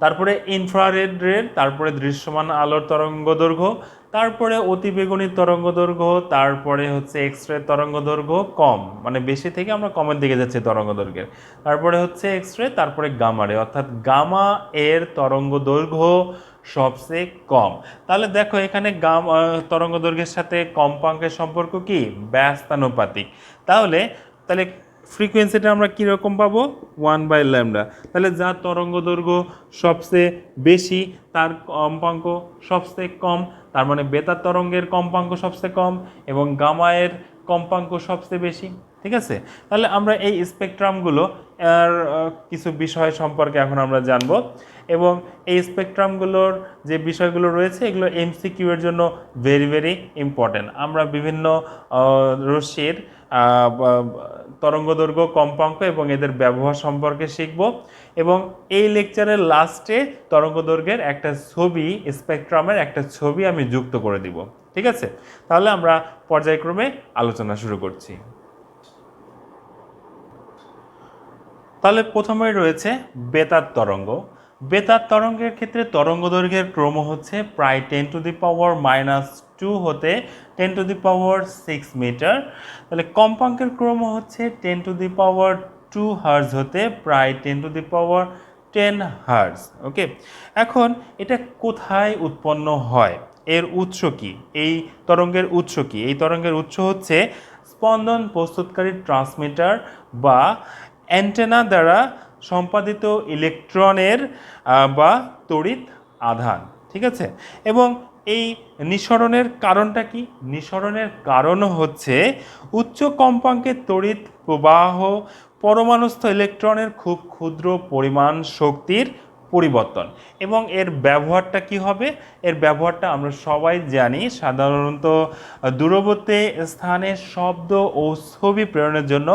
তারপরে ইনফ্রারেড রের, তারপরে দৃশ্যমান আলোর তরঙ্গ দৈর্ঘ্য, তারপরে অতিবেগুনি তরঙ্গদৈর্ঘ্য, তারপরে হচ্ছে এক্স রে তরঙ্গদৈর্ঘ্য কম, মানে বেশি থেকে আমরা কমের দিকে যাচ্ছি তরঙ্গদৈর্ঘ্যের, তারপরে হচ্ছে এক্স রে, তারপরে গামা রে, অর্থাৎ গামা এর তরঙ্গদৈর্ঘ্য সবচেয়ে কম। তাহলে দেখো এখানে তরঙ্গদৈর্ঘ্যের সাথে কম্পাঙ্কের সম্পর্ক কি? ব্যস্তানুপাতিক। তাহলে তাহলে ফ্রিকোয়েন্সিটা আমরা কীরকম পাবো? 1/λ। তাহলে যার তরঙ্গদৈর্ঘ্য সবচেয়ে বেশি তার কম্পাঙ্ক সবচেয়ে কম, তার মানে বেতার তরঙ্গের কম্পাঙ্ক সবচেয়ে কম এবং গামায়ের কম্পাঙ্ক সবচেয়ে বেশি। ঠিক আছে, তাহলে আমরা এই স্পেকট্রামগুলো আর কিছু বিষয় সম্পর্কে এখন আমরা জানব, এবং এই স্পেকট্রামগুলোর যে বিষয়গুলো রয়েছে এগুলো এমসিকিউ এর জন্য ভেরি ভেরি ইম্পর্টেন্ট। আমরা বিভিন্ন রশ্মির তরঙ্গদৈর্ঘ্য, কম্পাঙ্ক এবং এদের ব্যবহার সম্পর্কে শিখব, এবং এই লেকচারের লাস্টে তরঙ্গদৈর্ঘ্যের একটা ছবি, স্পেকট্রামের একটা ছবি আমি যুক্ত করে দিব। ঠিক আছে, তাহলে আমরা পর্যায়ক্রমে আলোচনা শুরু করছি। তাহলে প্রথমে রয়েছে বেতার তরঙ্গ। বেতার তরঙ্গের ক্ষেত্রে তরঙ্গদৈর্ঘ্যের ক্রম হচ্ছে প্রায় 10⁻⁻² হতে 10⁻6 মিটার। তাহলে কম্পাঙ্কের ক্রম হচ্ছে 10⁻² হার্জ হতে প্রায় 10⁻10 হার্জ। ওকে, এখন এটা কোথায় উৎপন্ন হয়? এর উৎস কি? এই তরঙ্গের উৎস কি? এই তরঙ্গের উৎস হচ্ছে স্পন্দন প্রস্তুতকারী ট্রান্সমিটার বা অ্যান্টেনা দ্বারা সম্পাদিত ইলেকট্রনের বা তড়িৎ আধান। ঠিক আছে, এবং এই নিঃসরণের কারণটা কি? নিঃসরণের কারণ হচ্ছে উচ্চ কম্পাঙ্কের তড়িৎ প্রবাহ পরমাণুস্থ ইলেকট্রনের খুব ক্ষুদ্র পরিমাণ শক্তির পরিবর্তন। এবং এর ব্যবহারটা কি হবে? এর ব্যবহারটা আমরা সবাই জানি, সাধারণত দূরবর্তী স্থানে শব্দ ও ছবি প্রেরণের জন্য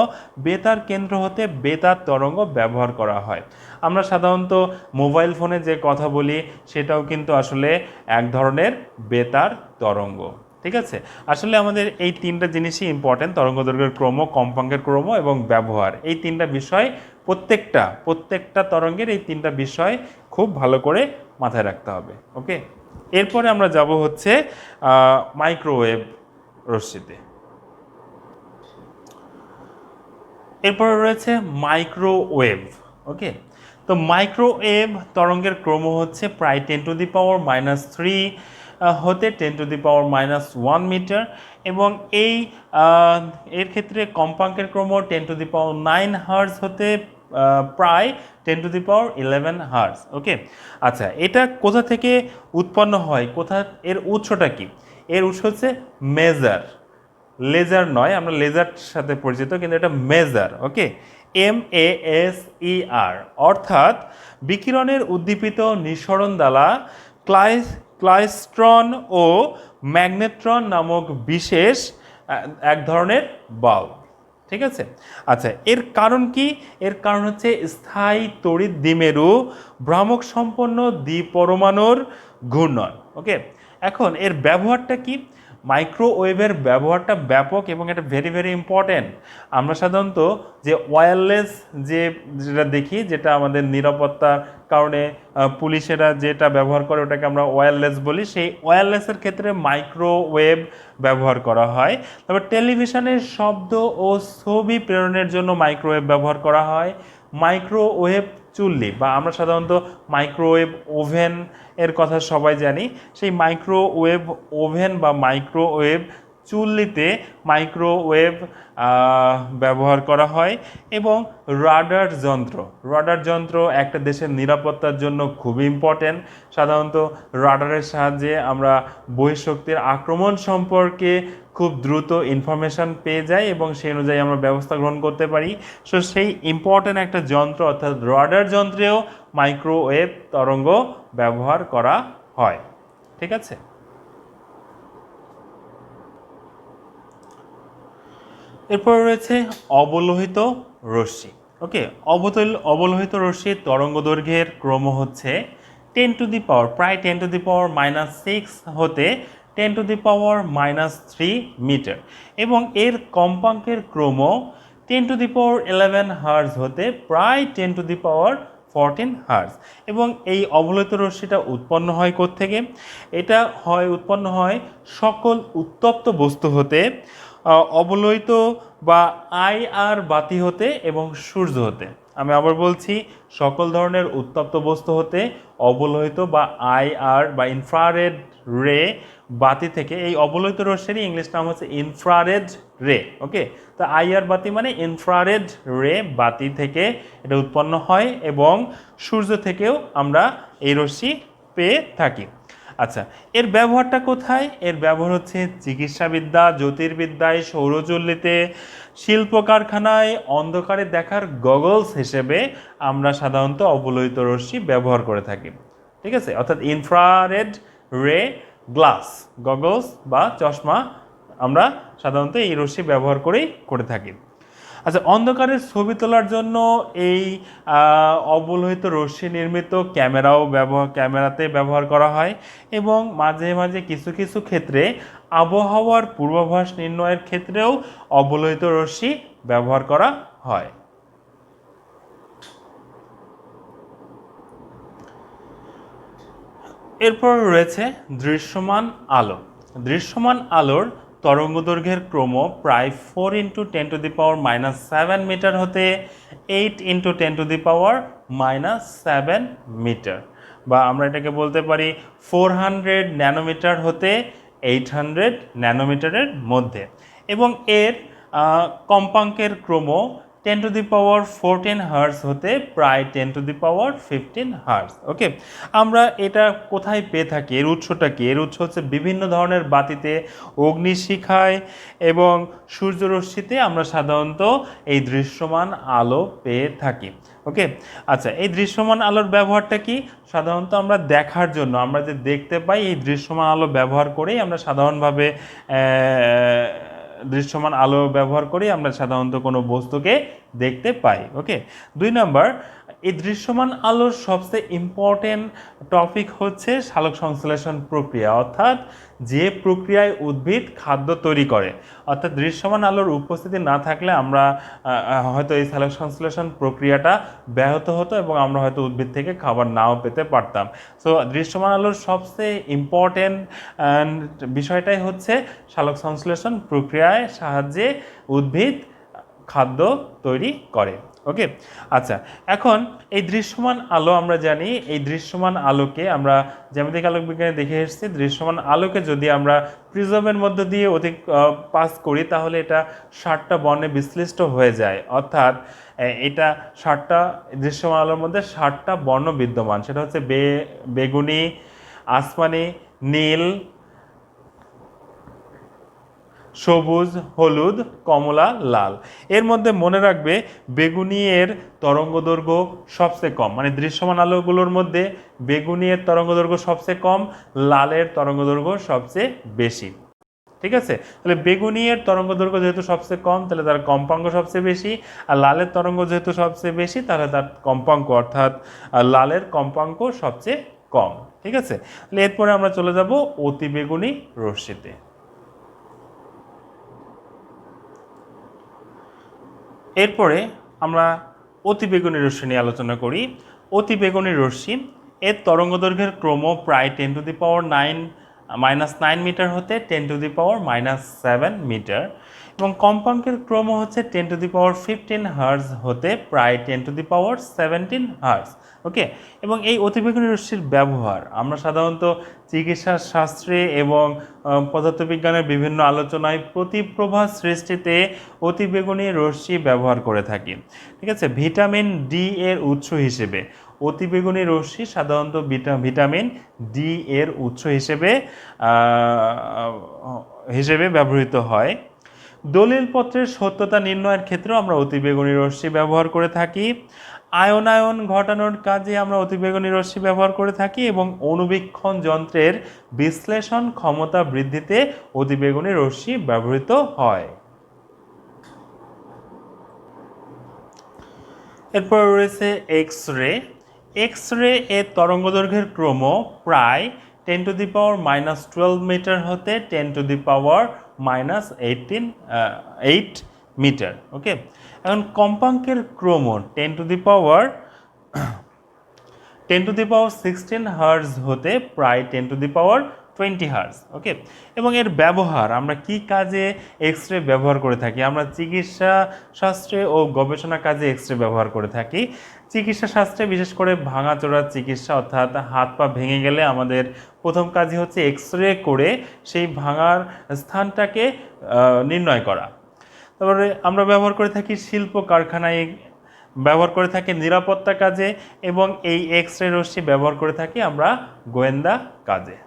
বেতার কেন্দ্র হতে বেতার তরঙ্গ ব্যবহার করা হয়। আমরা সাধারণত মোবাইল ফোনে যে কথা বলি সেটাও কিন্তু আসলে এক ধরনের বেতার তরঙ্গ। ঠিক আছে, আসলে আমাদের এই তিনটা জিনিসই ইম্পর্টেন্ট: তরঙ্গদৈর্ঘ্যের ক্রম, কম্পাঙ্কের ক্রম এবং ব্যবহার। এই তিনটা বিষয় প্রত্যেকটা তরঙ্গের এই তিনটা বিষয় খুব ভালো করে মাথায় রাখতে হবে। ওকে, এরপরে আমরা যাব হচ্ছে মাইক্রোওয়েভ রশ্মিতে। এরপরে রয়েছে মাইক্রোওয়েভ। ওকে, তো মাইক্রোওয়েভ তরঙ্গের ক্রম হচ্ছে প্রায় 10⁻³ হতে 10⁻⁻1 মিটার, এবং এর ক্ষেত্রে কম্পাঙ্কের ক্রম 10⁹ হার্জ হতে প্রায় 10⁻11 হার্জ। ওকে, আচ্ছা, এটা কোথা থেকে উৎপন্ন হয়? এর উৎসটা কি? এর উৎস হচ্ছে মেজার, লেজার নয়, আমরা লেজার সাথে পরিচিত, কিন্তু এটা মেজার। ওকে, MASER, অর্থাৎ বিকিরণের উদ্দীপিত নিঃসরণ দ্বারা ক্লাইস্ট্রন ও ম্যাগনেট্রন নামক বিশেষ এক ধরনের বাল্ব। ঠিক আছে, আচ্ছা, এর কারণ কি? এর কারণ হচ্ছে স্থায়ী তড়িৎ দ্বিমেরু ভ্রামক সম্পন্ন দ্বিপরমাণুর ঘূর্ণন। ওকে, এখন এর ব্যবহারটা কি? মাইক্রোওয়েভের ব্যবহারটা ব্যাপক এবং এটা ভেরি ভেরি ইম্পর্টেন্ট। আমরা সাধারণত যে ওয়্যারলেস যেটা দেখি, যেটা আমাদের নিরাপত্তার কারণে পুলিশেরা যেটা ব্যবহার করে ওটাকে আমরা ওয়্যারলেস বলি, সেই ওয়্যারলেসের ক্ষেত্রে মাইক্রোওয়েভ ব্যবহার করা হয়। তারপর টেলিভিশনের শব্দ ও ছবি প্রেরণের জন্য মাইক্রোওয়েভ ব্যবহার করা হয়। মাইক্রোওয়েভ চুল্লি বা আমরা সাধারণত মাইক্রোওয়েভ ওভেন এর কথা সবাই জানি, সেই মাইক্রোওয়েভ ওভেন বা মাইক্রোওয়েভ চুল্লিতে মাইক্রোওয়েভ ব্যবহার করা হয়। এবং রাডার যন্ত্র একটা দেশের নিরাপত্তার জন্য খুবই ইম্পর্টেন্ট। সাধারণত রাডারের সাহায্যে আমরা বহিঃশক্তির আক্রমণ সম্পর্কে খুব দ্রুত ইনফরমেশান পেয়ে যাই এবং সেই অনুযায়ী আমরা ব্যবস্থা গ্রহণ করতে পারি। সো সেই ইম্পর্টেন্ট একটা যন্ত্র অর্থাৎ রাডার যন্ত্রেও মাইক্রোওয়েভ তরঙ্গ ব্যবহার করা হয়। ঠিক আছে, এরপর রয়েছে অবলোহিত রশ্মি। ওকে, অবলোহিত রশ্মির তরঙ্গদৈর্ঘ্যের ক্রম হচ্ছে প্রায় 10⁻⁻6 হতে 10⁻³ মিটার, এবং এর কম্পাঙ্কের ক্রম 10⁻11 হার্জ হতে প্রায় 10⁻14 14 হার্জ। এবং এই অবলোহিত রশ্মিটা উৎপন্ন হয় কোত্থেকে? এটা উৎপন্ন হয় সকল উত্তপ্ত বস্তু হতে, অবলোহিত বা আইআর বাতি হতে এবং সূর্য হতে। আমি আবার বলছি, সকল ধরনের উত্তপ্ত বস্তু হতে, অবলোহিত বা আইআর বা ইনফ্রারেড রে বাতি থেকে। এই অবলোহিত রশ্মির ইংলিশ নাম হচ্ছে ইনফ্রারেড রে। ওকে, তো আইআর বাতি মানে ইনফ্রারেড রে বাতি থেকে এটা উৎপন্ন হয় এবং সূর্য থেকেও আমরা এই রশ্মি পেয়ে থাকি। আচ্ছা, এর ব্যবহারটা কোথায়? এর ব্যবহার হচ্ছে চিকিৎসাবিদ্যা, জ্যোতির্বিদ্যায়, সৌরচুল্লিতে, শিল্প কারখানায়, অন্ধকারে দেখার গগলস হিসেবে আমরা সাধারণত অবলোহিত রশ্মি ব্যবহার করে থাকি। ঠিক আছে, অর্থাৎ ইনফ্রারেড রে গ্লাস, গগলস বা চশমা আমরা সাধারণত এই রশ্মি ব্যবহার করে থাকি। আচ্ছা, অন্ধকারের ছবি তোলার জন্য এই অবলোহিত রশ্মি নির্মিত ক্যামেরাতে ব্যবহার করা হয় এবং মাঝে মাঝে কিছু কিছু ক্ষেত্রে আবহাওয়ার পূর্বাভাস নির্ণয়ের ক্ষেত্রেও অবলোহিত রশ্মি ব্যবহার করা হয়। এরপর রয়েছে দৃশ্যমান আলো। দৃশ্যমান আলোর তরঙ্গদৈর্ঘ্যের ক্রম প্রায় 4 × 10⁻⁻7 মিটার হতে 8 × 10⁻⁻7 মিটার, বা আমরা এটাকে বলতে পারি 400 ন্যানোমিটার হতে 800 ন্যানোমিটারের মধ্যে। এবং এর কম্পাঙ্কের ক্রম 10⁻14 হার্জ হতে প্রায় 10⁻15 হার্জ। ওকে, আমরা এটা কোথায় পেয়ে থাকি? এর উৎসটা কি? এর উৎস হচ্ছে বিভিন্ন ধরনের বাতিতে, অগ্নিশিখায় এবং সূর্যরশ্মিতে আমরা সাধারণত এই দৃশ্যমান আলো পেয়ে থাকি। ওকে, আচ্ছা, এই দৃশ্যমান আলোর ব্যবহারটা কি? সাধারণত আমরা দেখার জন্য, আমরা যে দেখতে পাই, এই দৃশ্যমান আলো ব্যবহার করেই আমরা সাধারণভাবে দৃশ্যমান আলো ব্যবহার করেই আমরা সাধারণত কোনো বস্তুকে দেখতে পাই। ওকে, 2 নম্বর, এই দৃশ্যমান আলোর সবচেয়ে ইম্পর্টেন্ট টপিক হচ্ছে সালোক সংশ্লেষণ প্রক্রিয়া, অর্থাৎ যে প্রক্রিয়ায় উদ্ভিদ খাদ্য তৈরি করে। অর্থাৎ দৃশ্যমান আলোর উপস্থিতি না থাকলে আমরা হয়তো এই সালোক সংশ্লেষণ প্রক্রিয়াটা ব্যাহত হতো এবং আমরা হয়তো উদ্ভিদ থেকে খাবার নাও পেতে পারতাম। সো দৃশ্যমান আলোর সবচেয়ে ইম্পর্টেন্ট বিষয়টাই হচ্ছে সালোক সংশ্লেষণ প্রক্রিয়ায় সাহায্যে উদ্ভিদ খাদ্য তৈরি করে। ওকে, আচ্ছা, এখন এই দৃশ্যমান আলো আমরা জানি, এই দৃশ্যমান আলোকে আমরা জ্যামিতিক আলোক বিজ্ঞানে দেখে এসেছি, দৃশ্যমান আলোকে যদি আমরা প্রিজমের মধ্য দিয়ে পাস করি তাহলে এটা 7টা বর্ণে বিশ্লিষ্ট হয়ে যায়। অর্থাৎ এটা 7টা দৃশ্যমান আলোর মধ্যে 7টা বর্ণ বিদ্যমান। সেটা হচ্ছে বেগুনি, আসমানি, নীল, সবুজ, হলুদ, কমলা, লাল। এর মধ্যে মনে রাখবে বেগুনি এর তরঙ্গদৈর্ঘ্য সবচেয়ে কম, মানে দৃশ্যমান আলোগুলোর মধ্যে বেগুনি এর তরঙ্গদৈর্ঘ্য সবচেয়ে কম, লালের তরঙ্গদৈর্ঘ্য সবচেয়ে বেশি। ঠিক আছে, তাহলে বেগুনি এর তরঙ্গদৈর্ঘ্য যেহেতু সবচেয়ে কম, তাহলে তার কম্পাঙ্ক সবচেয়ে বেশি, আর লালের তরঙ্গ যেহেতু সবচেয়ে বেশি, তাহলে তার কম্পাঙ্ক অর্থাৎ লালের কম্পাঙ্ক সবচেয়ে কম। ঠিক আছে, তাহলে এরপরে আমরা চলে যাব অতি বেগুনি রশ্মিতে। এরপরে আমরা অতিবেগুনি রশ্মি নিয়ে আলোচনা করি। অতিবেগুনি রশ্মি এর তরঙ্গদৈর্ঘ্যের ক্রম প্রায় 10⁻⁹ মিটার হতে 10⁻⁻7 মিটার এবং কম্পাঙ্কের ক্রম হচ্ছে 10⁻15 হার্জ হতে প্রায় 10⁻17 হার্জ। ওকে, এবং এই অতিবেগুনি রশ্মির ব্যবহার আমরা সাধারণত চিকিৎসা শাস্ত্রে এবং পদার্থবিজ্ঞানের বিভিন্ন আলোচনায় প্রতিপ্রভা সৃষ্টিতে অতিবেগুনি রশ্মি ব্যবহার করে থাকি। ঠিক আছে, ভিটামিন ডি এর উৎস হিসেবে অতিবেগুনি রশ্মি সাধারণত ভিটামিন ডি এর উৎস হিসেবে ব্যবহৃত হয়। দলিলপত্রের সত্যতা নির্ণয়ের ক্ষেত্রেও আমরা অতিবেগুনি রশ্মি ব্যবহার করে থাকি। আয়নায়ন ঘটানোর কাজে আমরা অতিবেগুনি রশ্মি ব্যবহার করে থাকি এবং অণুবীক্ষণ যন্ত্রের বিশ্লেষণ ক্ষমতা বৃদ্ধিতে অতিবেগুনি রশ্মি ব্যবহৃত হয়। এরপর রয়েছে এক্স রে। এক্স রে এর তরঙ্গদৈর্ঘ্যের ক্রম প্রায় 10⁻⁻12 মিটার হতে 10⁻⁻8 মিটার। ওকে, এখন কম্পাঙ্কের ক্রম 10⁻ 10⁻16 হার্জ হতে প্রায় 10⁻20 হার্জ। ওকে, এবং এর ব্যবহার আমরা কি কাজে এক্স রে ব্যবহার করে থাকি? আমরা চিকিৎসা শাস্ত্রে ও গবেষণা কাজে এক্স রে ব্যবহার করে থাকি। চিকিৎসা শাস্ত্রে বিশেষ করে ভাঙাচোরার চিকিৎসা, অর্থাৎ হাত পা ভেঙে গেলে আমাদের প্রথম কাজই হচ্ছে এক্স রে করে সেই ভাঙার স্থানটাকে নির্ণয় করা। তারপরে আমরা ব্যবহার করে থাকি শিল্প কারখানায়, ব্যবহার করে থাকি নিরাপত্তা কাজে, এবং এই এক্স রে রশ্মি ব্যবহার করে থাকি আমরা গোয়েন্দা কাজে।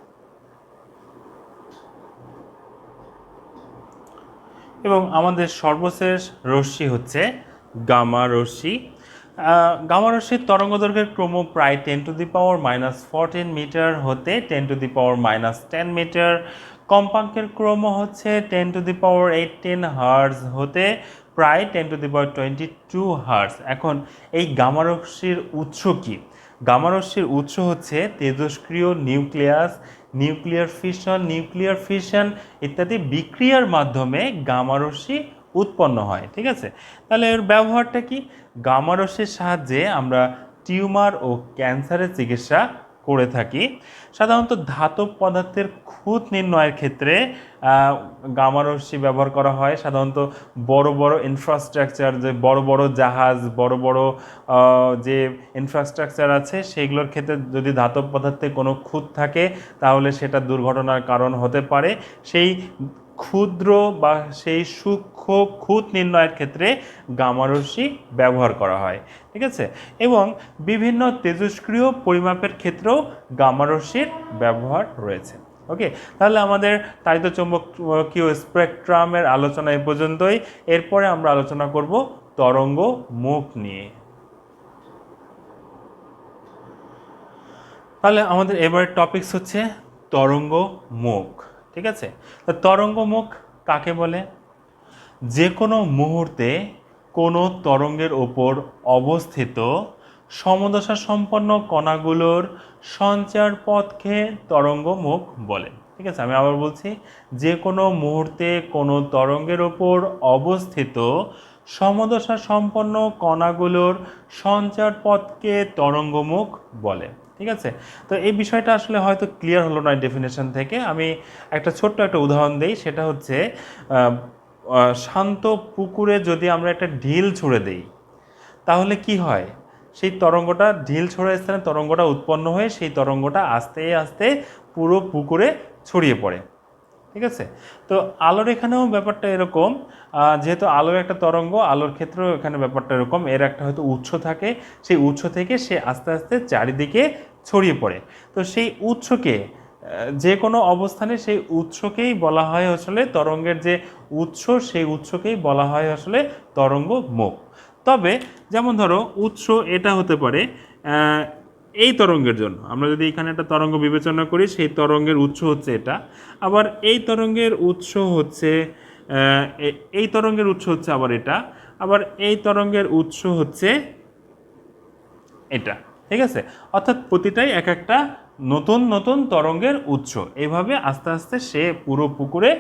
এবং আমাদের সর্বশেষ রশ্মি হচ্ছে গামা রশ্মি। গামা রশ্মির তরঙ্গদৈর্ঘ্যের ক্রম প্রায় 10⁻⁻14 মিটার হতে 10⁻⁻10 মিটার। কম্পাঙ্কের ক্রম হচ্ছে 10⁻18 হার্জ হতে প্রায় 10⁻22 হার্জ। এখন এই গামা রশ্মির উৎস কি? গামা রশ্মির উৎস হচ্ছে তেজস্ক্রিয় নিউক্লিয়াস, নিউক্লিয়ার ফিশন ইত্যাদি বিক্রিয়ার মাধ্যমে গামা রশ্মি উৎপন্ন হয়। ঠিক আছে, তাহলে এর ব্যবহারটা কি? গামা রশ্মির সাহায্যে আমরা টিউমার ও ক্যান্সারের চিকিৎসা করে থাকি। সাধারণত ধাতব পদার্থের খুঁত নির্ণয়ের ক্ষেত্রে গামা রশ্মি ব্যবহার করা হয়। সাধারণত বড় বড় ইনফ্রাস্ট্রাকচার, যে বড় বড় জাহাজ, বড় বড় যে ইনফ্রাস্ট্রাকচার আছে সেগুলোর ক্ষেত্রে যদি ধাতব পদার্থে কোনো খুঁত থাকে তাহলে সেটা দুর্ঘটনার কারণ হতে পারে। সেই ক্ষুদ্র বা সেই সূক্ষ্ম খুঁত নির্ণয়ের ক্ষেত্রে গামা রশ্মি ব্যবহার করা হয়। ঠিক আছে, এবং বিভিন্ন তেজস্ক্রিয় পরিমাপের ক্ষেত্রেও গামা রশ্মির ব্যবহার রয়েছে। ওকে, তাহলে আমাদের তাড়িত চৌম্বকীয় স্পেকট্রামের আলোচনা এ পর্যন্তই। এরপরে আমরা আলোচনা করব তরঙ্গ মুখ নিয়ে। তাহলে আমাদের এবারের টপিকস হচ্ছে তরঙ্গ মুখ। ঠিক আছে, তো তরঙ্গ মুখ কাকে বলে? যে কোনো মুহূর্তে কোনো তরঙ্গের ওপর অবস্থিত সমদশা সম্পন্ন কণাগুলোর সঞ্চার পথকে তরঙ্গ মুখ বলে। ঠিক আছে, আমি আবার বলছি, যে কোনো মুহূর্তে কোনো তরঙ্গের ওপর অবস্থিত সমদশা সম্পন্ন কণাগুলোর সঞ্চার পথকে তরঙ্গ মুখ বলে। ঠিক আছে, তো এই বিষয়টা আসলে হয়তো ক্লিয়ার হলো না ডেফিনেশন থেকে। আমি একটা ছোট্ট একটা উদাহরণ দিই, সেটা হচ্ছে শান্ত পুকুরে যদি আমরা একটা ঢিল ছুঁড়ে দিই তাহলে কি হয়? সেই তরঙ্গটা, ঢিল ছোড়ার স্থানে তরঙ্গটা উৎপন্ন হয়ে সেই তরঙ্গটা আস্তে আস্তে পুরো পুকুরে ছড়িয়ে পড়ে। ঠিক আছে, তো আলোর এখানেও ব্যাপারটা এরকম। যেহেতু আলোর একটা তরঙ্গ, আলোর ক্ষেত্রেও এখানে ব্যাপারটা এরকম। এর একটা হয়তো উৎস থাকে, সেই উৎস থেকে সে আস্তে আস্তে চারিদিকে ছড়িয়ে পড়ে। তো সেই উৎসকে, যে কোনো অবস্থানে সেই উৎসকেই বলা হয় আসলে তরঙ্গের যে উৎস, সেই উৎসকেই বলা হয় আসলে তরঙ্গ মুখ। তবে যেমন ধরো উৎস এটা হতে পারে এই তরঙ্গের জন্য, আমরা যদি এখানে একটা তরঙ্গ বিবেচনা করি, সেই তরঙ্গের উৎস হচ্ছে এটা। আবার এই তরঙ্গের উৎস হচ্ছে এই তরঙ্গের উৎস হচ্ছে আবার এটা, আবার এই তরঙ্গের উৎস হচ্ছে এটা। ঠিক আছে, অর্থাৎ প্রতিটাই এক একটা নতুন নতুন তরঙ্গের উৎস। এইভাবে আস্তে আস্তে সে পুরো পুকুরে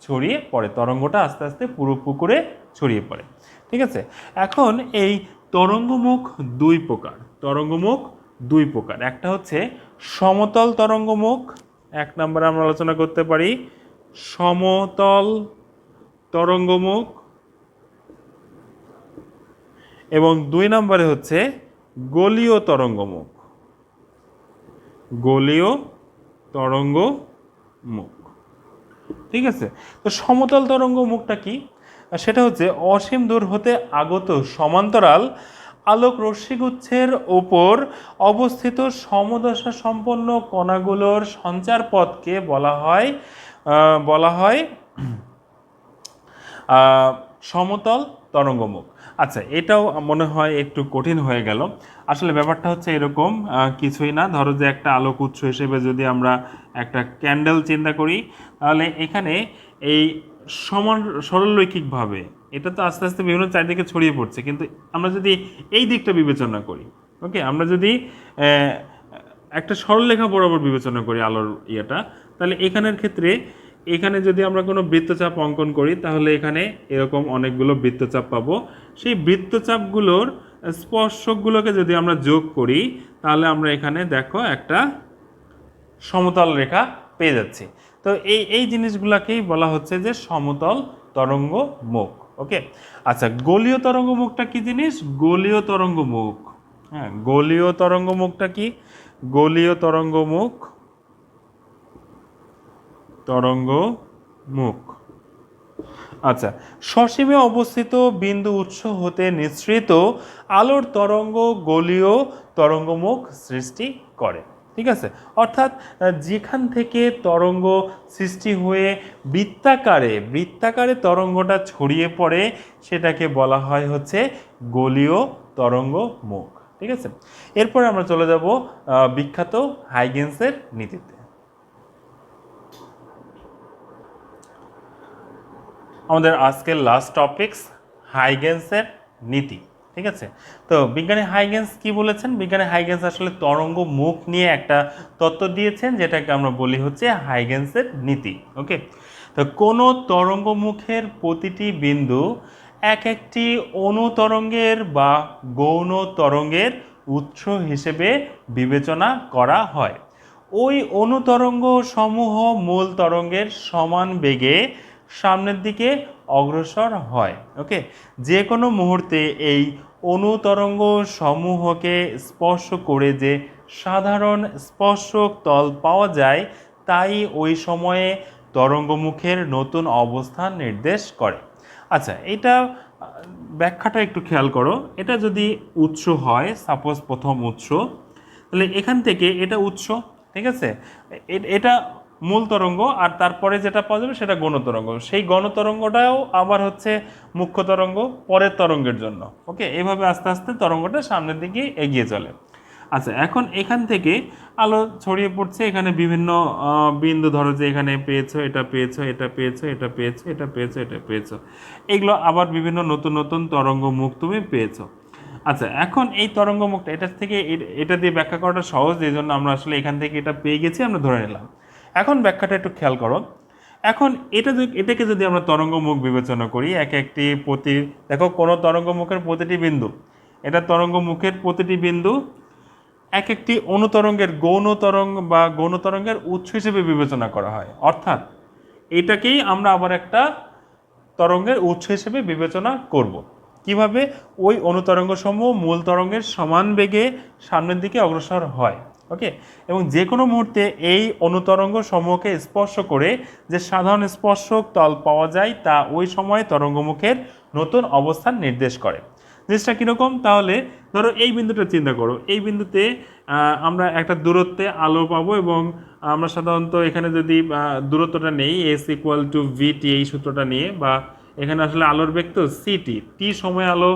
ছড়িয়ে পড়ে, তরঙ্গটা আস্তে আস্তে পুরো পুকুরে ছড়িয়ে পড়ে। ঠিক আছে, এখন এই তরঙ্গমুখ দুই প্রকার। তরঙ্গমুখ দুই প্রকার, একটা হচ্ছে সমতল তরঙ্গমুখ, এক নম্বরে আমরা আলোচনা করতে পারি সমতল তরঙ্গমুখ, এবং দুই নম্বরে হচ্ছে গোলীয় তরঙ্গমুখ। গোলীয় তরঙ্গমুখ। ঠিক আছে, তো সমতল তরঙ্গমুখটা কি? সেটা হচ্ছে অসীম দূর হতে আগত সমান্তরাল আলোক রশ্মিগুচ্ছের ওপর অবস্থিত সমদশা সম্পন্ন কণাগুলোর সঞ্চার পথকে বলা হয় সমতল তরঙ্গমুখ। আচ্ছা, এটাও মনে হয় একটু কঠিন হয়ে গেল। আসলে ব্যাপারটা হচ্ছে এরকম, কিছুই না। ধরো যে একটা আলোক উৎস হিসেবে যদি আমরা একটা ক্যান্ডেল চিন্তা করি, তাহলে এখানে এই সরলরৈখিকভাবে এটা তো আস্তে আস্তে বিভিন্ন চারিদিকে ছড়িয়ে পড়ছে, কিন্তু আমরা যদি এই দিকটা বিবেচনা করি, ওকে, আমরা যদি একটা সরলরেখা বরাবর বিবেচনা করি আলোর ইয়েটা, তাহলে এখানের ক্ষেত্রে এখানে যদি আমরা কোনো বৃত্তচাপ অঙ্কন করি তাহলে এখানে এরকম অনেকগুলো বৃত্তচাপ পাবো। সেই বৃত্তচাপগুলোর স্পর্শকগুলোকে যদি আমরা যোগ করি তাহলে আমরা এখানে দেখো একটা সমতল রেখা পেয়ে যাচ্ছি। তো এই জিনিসগুলোকেই বলা হচ্ছে যে সমতল তরঙ্গ মুখ। ওকে, আচ্ছা, গোলীয় তরঙ্গ মুখটা কি জিনিস? গোলীয় তরঙ্গ মুখ, হ্যাঁ, গোলীয় তরঙ্গ মুখটা কি? গোলীয় তরঙ্গ মুখ, তরঙ্গ মুখ, আচ্ছা, সসীমে অবস্থিত বিন্দু উৎস হতে নিঃসৃত আলোর তরঙ্গ গোলীয় তরঙ্গমুখ সৃষ্টি করে। ঠিক আছে, অর্থাৎ যেখান থেকে তরঙ্গ সৃষ্টি হয়ে বৃত্তাকারে তরঙ্গটা ছড়িয়ে পড়ে সেটাকে বলা হয় হচ্ছে গোলীয় তরঙ্গ মুখ। ঠিক আছে, এরপর আমরা চলে যাব বিখ্যাত হাইগেন্সের নীতিতে। আমাদের আজকের লাস্ট টপিকস হাইগেন্সের নীতি। ঠিক আছে, তো বিজ্ঞানী হাইগেন্স কি বলেছেন? বিজ্ঞানী হাইগেন্স আসলে তরঙ্গ মুখ নিয়ে একটা তত্ত্ব দিয়েছেন যেটাকে আমরা বলি হচ্ছে হাইগেন্সের নীতি। ওকে, তো কোনো তরঙ্গ মুখের প্রতিটি বিন্দু এক একটি অনুতরঙ্গের বা গৌণ তরঙ্গের উৎস হিসেবে বিবেচনা করা হয়। ওই অনুতরঙ্গ সমূহ মূল তরঙ্গের সমান বেগে সামনের দিকে অগ্রসর হয়। ওকে, যে কোনো মুহূর্তে এই অনুতরঙ্গ সমূহকে স্পর্শ করে যে সাধারণ স্পর্শক তল পাওয়া যায় তাই ওই সময়ে তরঙ্গমুখের নতুন অবস্থান নির্দেশ করে। আচ্ছা, এটা ব্যাখ্যাটা একটু খেয়াল করো। এটা যদি উৎস হয়, সাপোজ প্রথম উৎস, তাহলে এখান থেকে এটা উৎস, ঠিক আছে, এটা মূল তরঙ্গ, আর তারপরে যেটা পাওয়া যাবে সেটা গণতরঙ্গ। সেই গণতরঙ্গটাও আবার হচ্ছে মুখ্য তরঙ্গ পরের তরঙ্গের জন্য। ওকে, এইভাবে আস্তে আস্তে তরঙ্গটা সামনের দিকে এগিয়ে চলে। আচ্ছা, এখন এখান থেকে আলো ছড়িয়ে পড়ছে, এখানে বিভিন্ন বিন্দু, ধরো যে এখানে পেয়েছো, এটা পেয়েছো, এটা পেয়েছো, এটা পেয়েছো, এটা পেয়েছো, এটা পেয়েছো, এগুলো আবার বিভিন্ন নতুন নতুন তরঙ্গ মুখ তুমি পেয়েছো। আচ্ছা, এখন এই তরঙ্গ মুখটা এটার থেকে এটা দিয়ে ব্যাখ্যা করাটা সহজ, এই জন্য আমরা আসলে এখান থেকে এটা পেয়ে গেছি, আমরা ধরে নিলাম। এখন ব্যাখ্যাটা একটু খেয়াল করো। এখন এটাকে যদি আমরা তরঙ্গ মুখ বিবেচনা করি, একটি দেখো কোনো তরঙ্গ মুখের প্রতিটি বিন্দু, এটা তরঙ্গ মুখের প্রতিটি বিন্দু এক একটি অনুতরঙ্গের গৌণ তরঙ্গ বা গৌণ তরঙ্গের উৎস হিসেবে বিবেচনা করা হয়। অর্থাৎ এটাকেই আমরা আবার একটা তরঙ্গের উৎস হিসেবে বিবেচনা করব। কিভাবে? ওই অনুতরঙ্গ সমূহ মূল তরঙ্গের সমান বেগে সামনের দিকে অগ্রসর হয়। ওকে, এবং যে কোনো মুহূর্তে এই অনুতরঙ্গ সমূহকে স্পর্শ করে যে সাধারণ স্পর্শক তল পাওয়া যায় তা ওই সময়ে তরঙ্গমুখের নতুন অবস্থান নির্দেশ করে। জিনিসটা কীরকম? তাহলে ধরো এই বিন্দুটা চিন্তা করো, এই বিন্দুতে আমরা একটা দূরত্বে আলো পাবো, এবং আমরা সাধারণত এখানে যদি দূরত্বটা নেই S=VT, এই সূত্রটা নিয়ে, বা এখানে আসলে আলোর বেগ তো সিটি, টি সময় আলো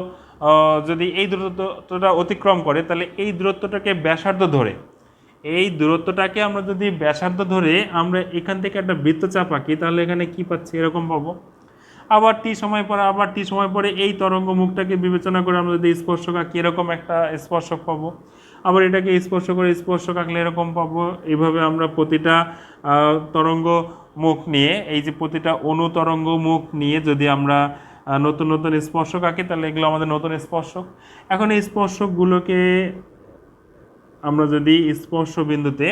যদি এই দূরত্বটা অতিক্রম করে তাহলে এই দূরত্বটাকে ব্যাসার্ধ ধরে, এই দূরত্বটাকে আমরা যদি ব্যাসার্ধ ধরে আমরা এখান থেকে একটা বৃত্তচাপ আঁকি তাহলে এখানে কি পাচ্ছি? এরকম পাবো। আবার টি সময় পরে এই তরঙ্গ মুখটাকে বিবেচনা করে আমরা যদি স্পর্শক আঁকি এরকম একটা স্পর্শক পাবো। আবার এটাকে স্পর্শক আঁকলে এরকম পাবো। এইভাবে আমরা প্রতিটা তরঙ্গ মুখ নিয়ে, এই যে প্রতিটা অনুতরঙ্গ মুখ নিয়ে যদি আমরা নতুন নতুন স্পর্শক আঁকি তাহলে এগুলো আমাদের নতুন স্পর্শক। এখন এই স্পর্শকগুলোকে আমরা যদি স্পর্শ বিন্দুতে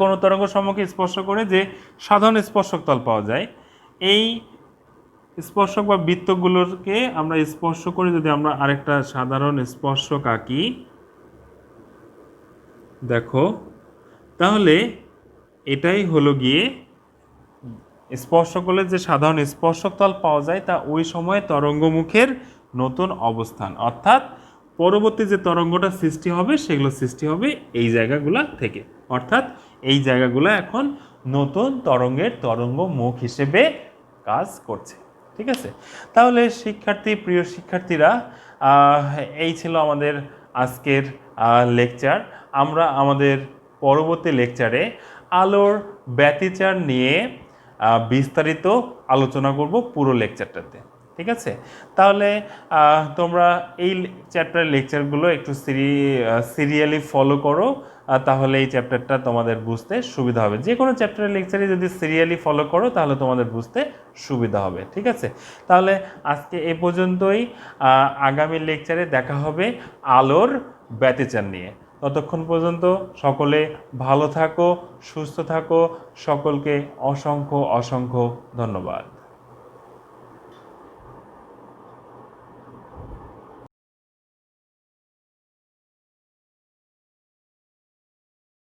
কোনো তরঙ্গ সমূহকে স্পর্শ করে যে সাধারণ স্পর্শক তল পাওয়া যায়, এই স্পর্শক বা বৃত্তগুলোকে আমরা স্পর্শ করে যদি আমরা আরেকটা সাধারণ স্পর্শক আঁকি, দেখো, তাহলে এটাই হলো গিয়ে স্পর্শ করলে যে সাধারণ স্পর্শক তল পাওয়া যায় তা ওই সময় তরঙ্গমুখের নতুন অবস্থান, অর্থাৎ পরবর্তী যে তরঙ্গটা সৃষ্টি হবে সেগুলো সৃষ্টি হবে এই জায়গাগুলো থেকে। অর্থাৎ এই জায়গাগুলো এখন নতুন তরঙ্গের তরঙ্গ মুখ হিসেবে কাজ করছে। ঠিক আছে, তাহলে প্রিয় শিক্ষার্থীরা, এই ছিল আমাদের আজকের লেকচার। আমরা আমাদের পরবর্তী লেকচারে আলোর ব্যতিচার নিয়ে বিস্তারিত আলোচনা করব পুরো লেকচারটাতে। ঠিক আছে, তাহলে তোমরা এই চ্যাপ্টারের লেকচারগুলো একটু সিরিয়ালি ফলো করো, তাহলে এই চ্যাপ্টারটা তোমাদের বুঝতে সুবিধা হবে। যে কোনো চ্যাপ্টারের লেকচারে যদি সিরিয়ালি ফলো করো তাহলে তোমাদের বুঝতে সুবিধা হবে। ঠিক আছে, তাহলে আজকে এ পর্যন্তই। আগামী লেকচারে দেখা হবে আলোর ব্যতিচার নিয়ে। ততক্ষণ পর্যন্ত সকলে ভালো থাকো, সুস্থ থাকো। সকলকে অসংখ্য অসংখ্য ধন্যবাদ।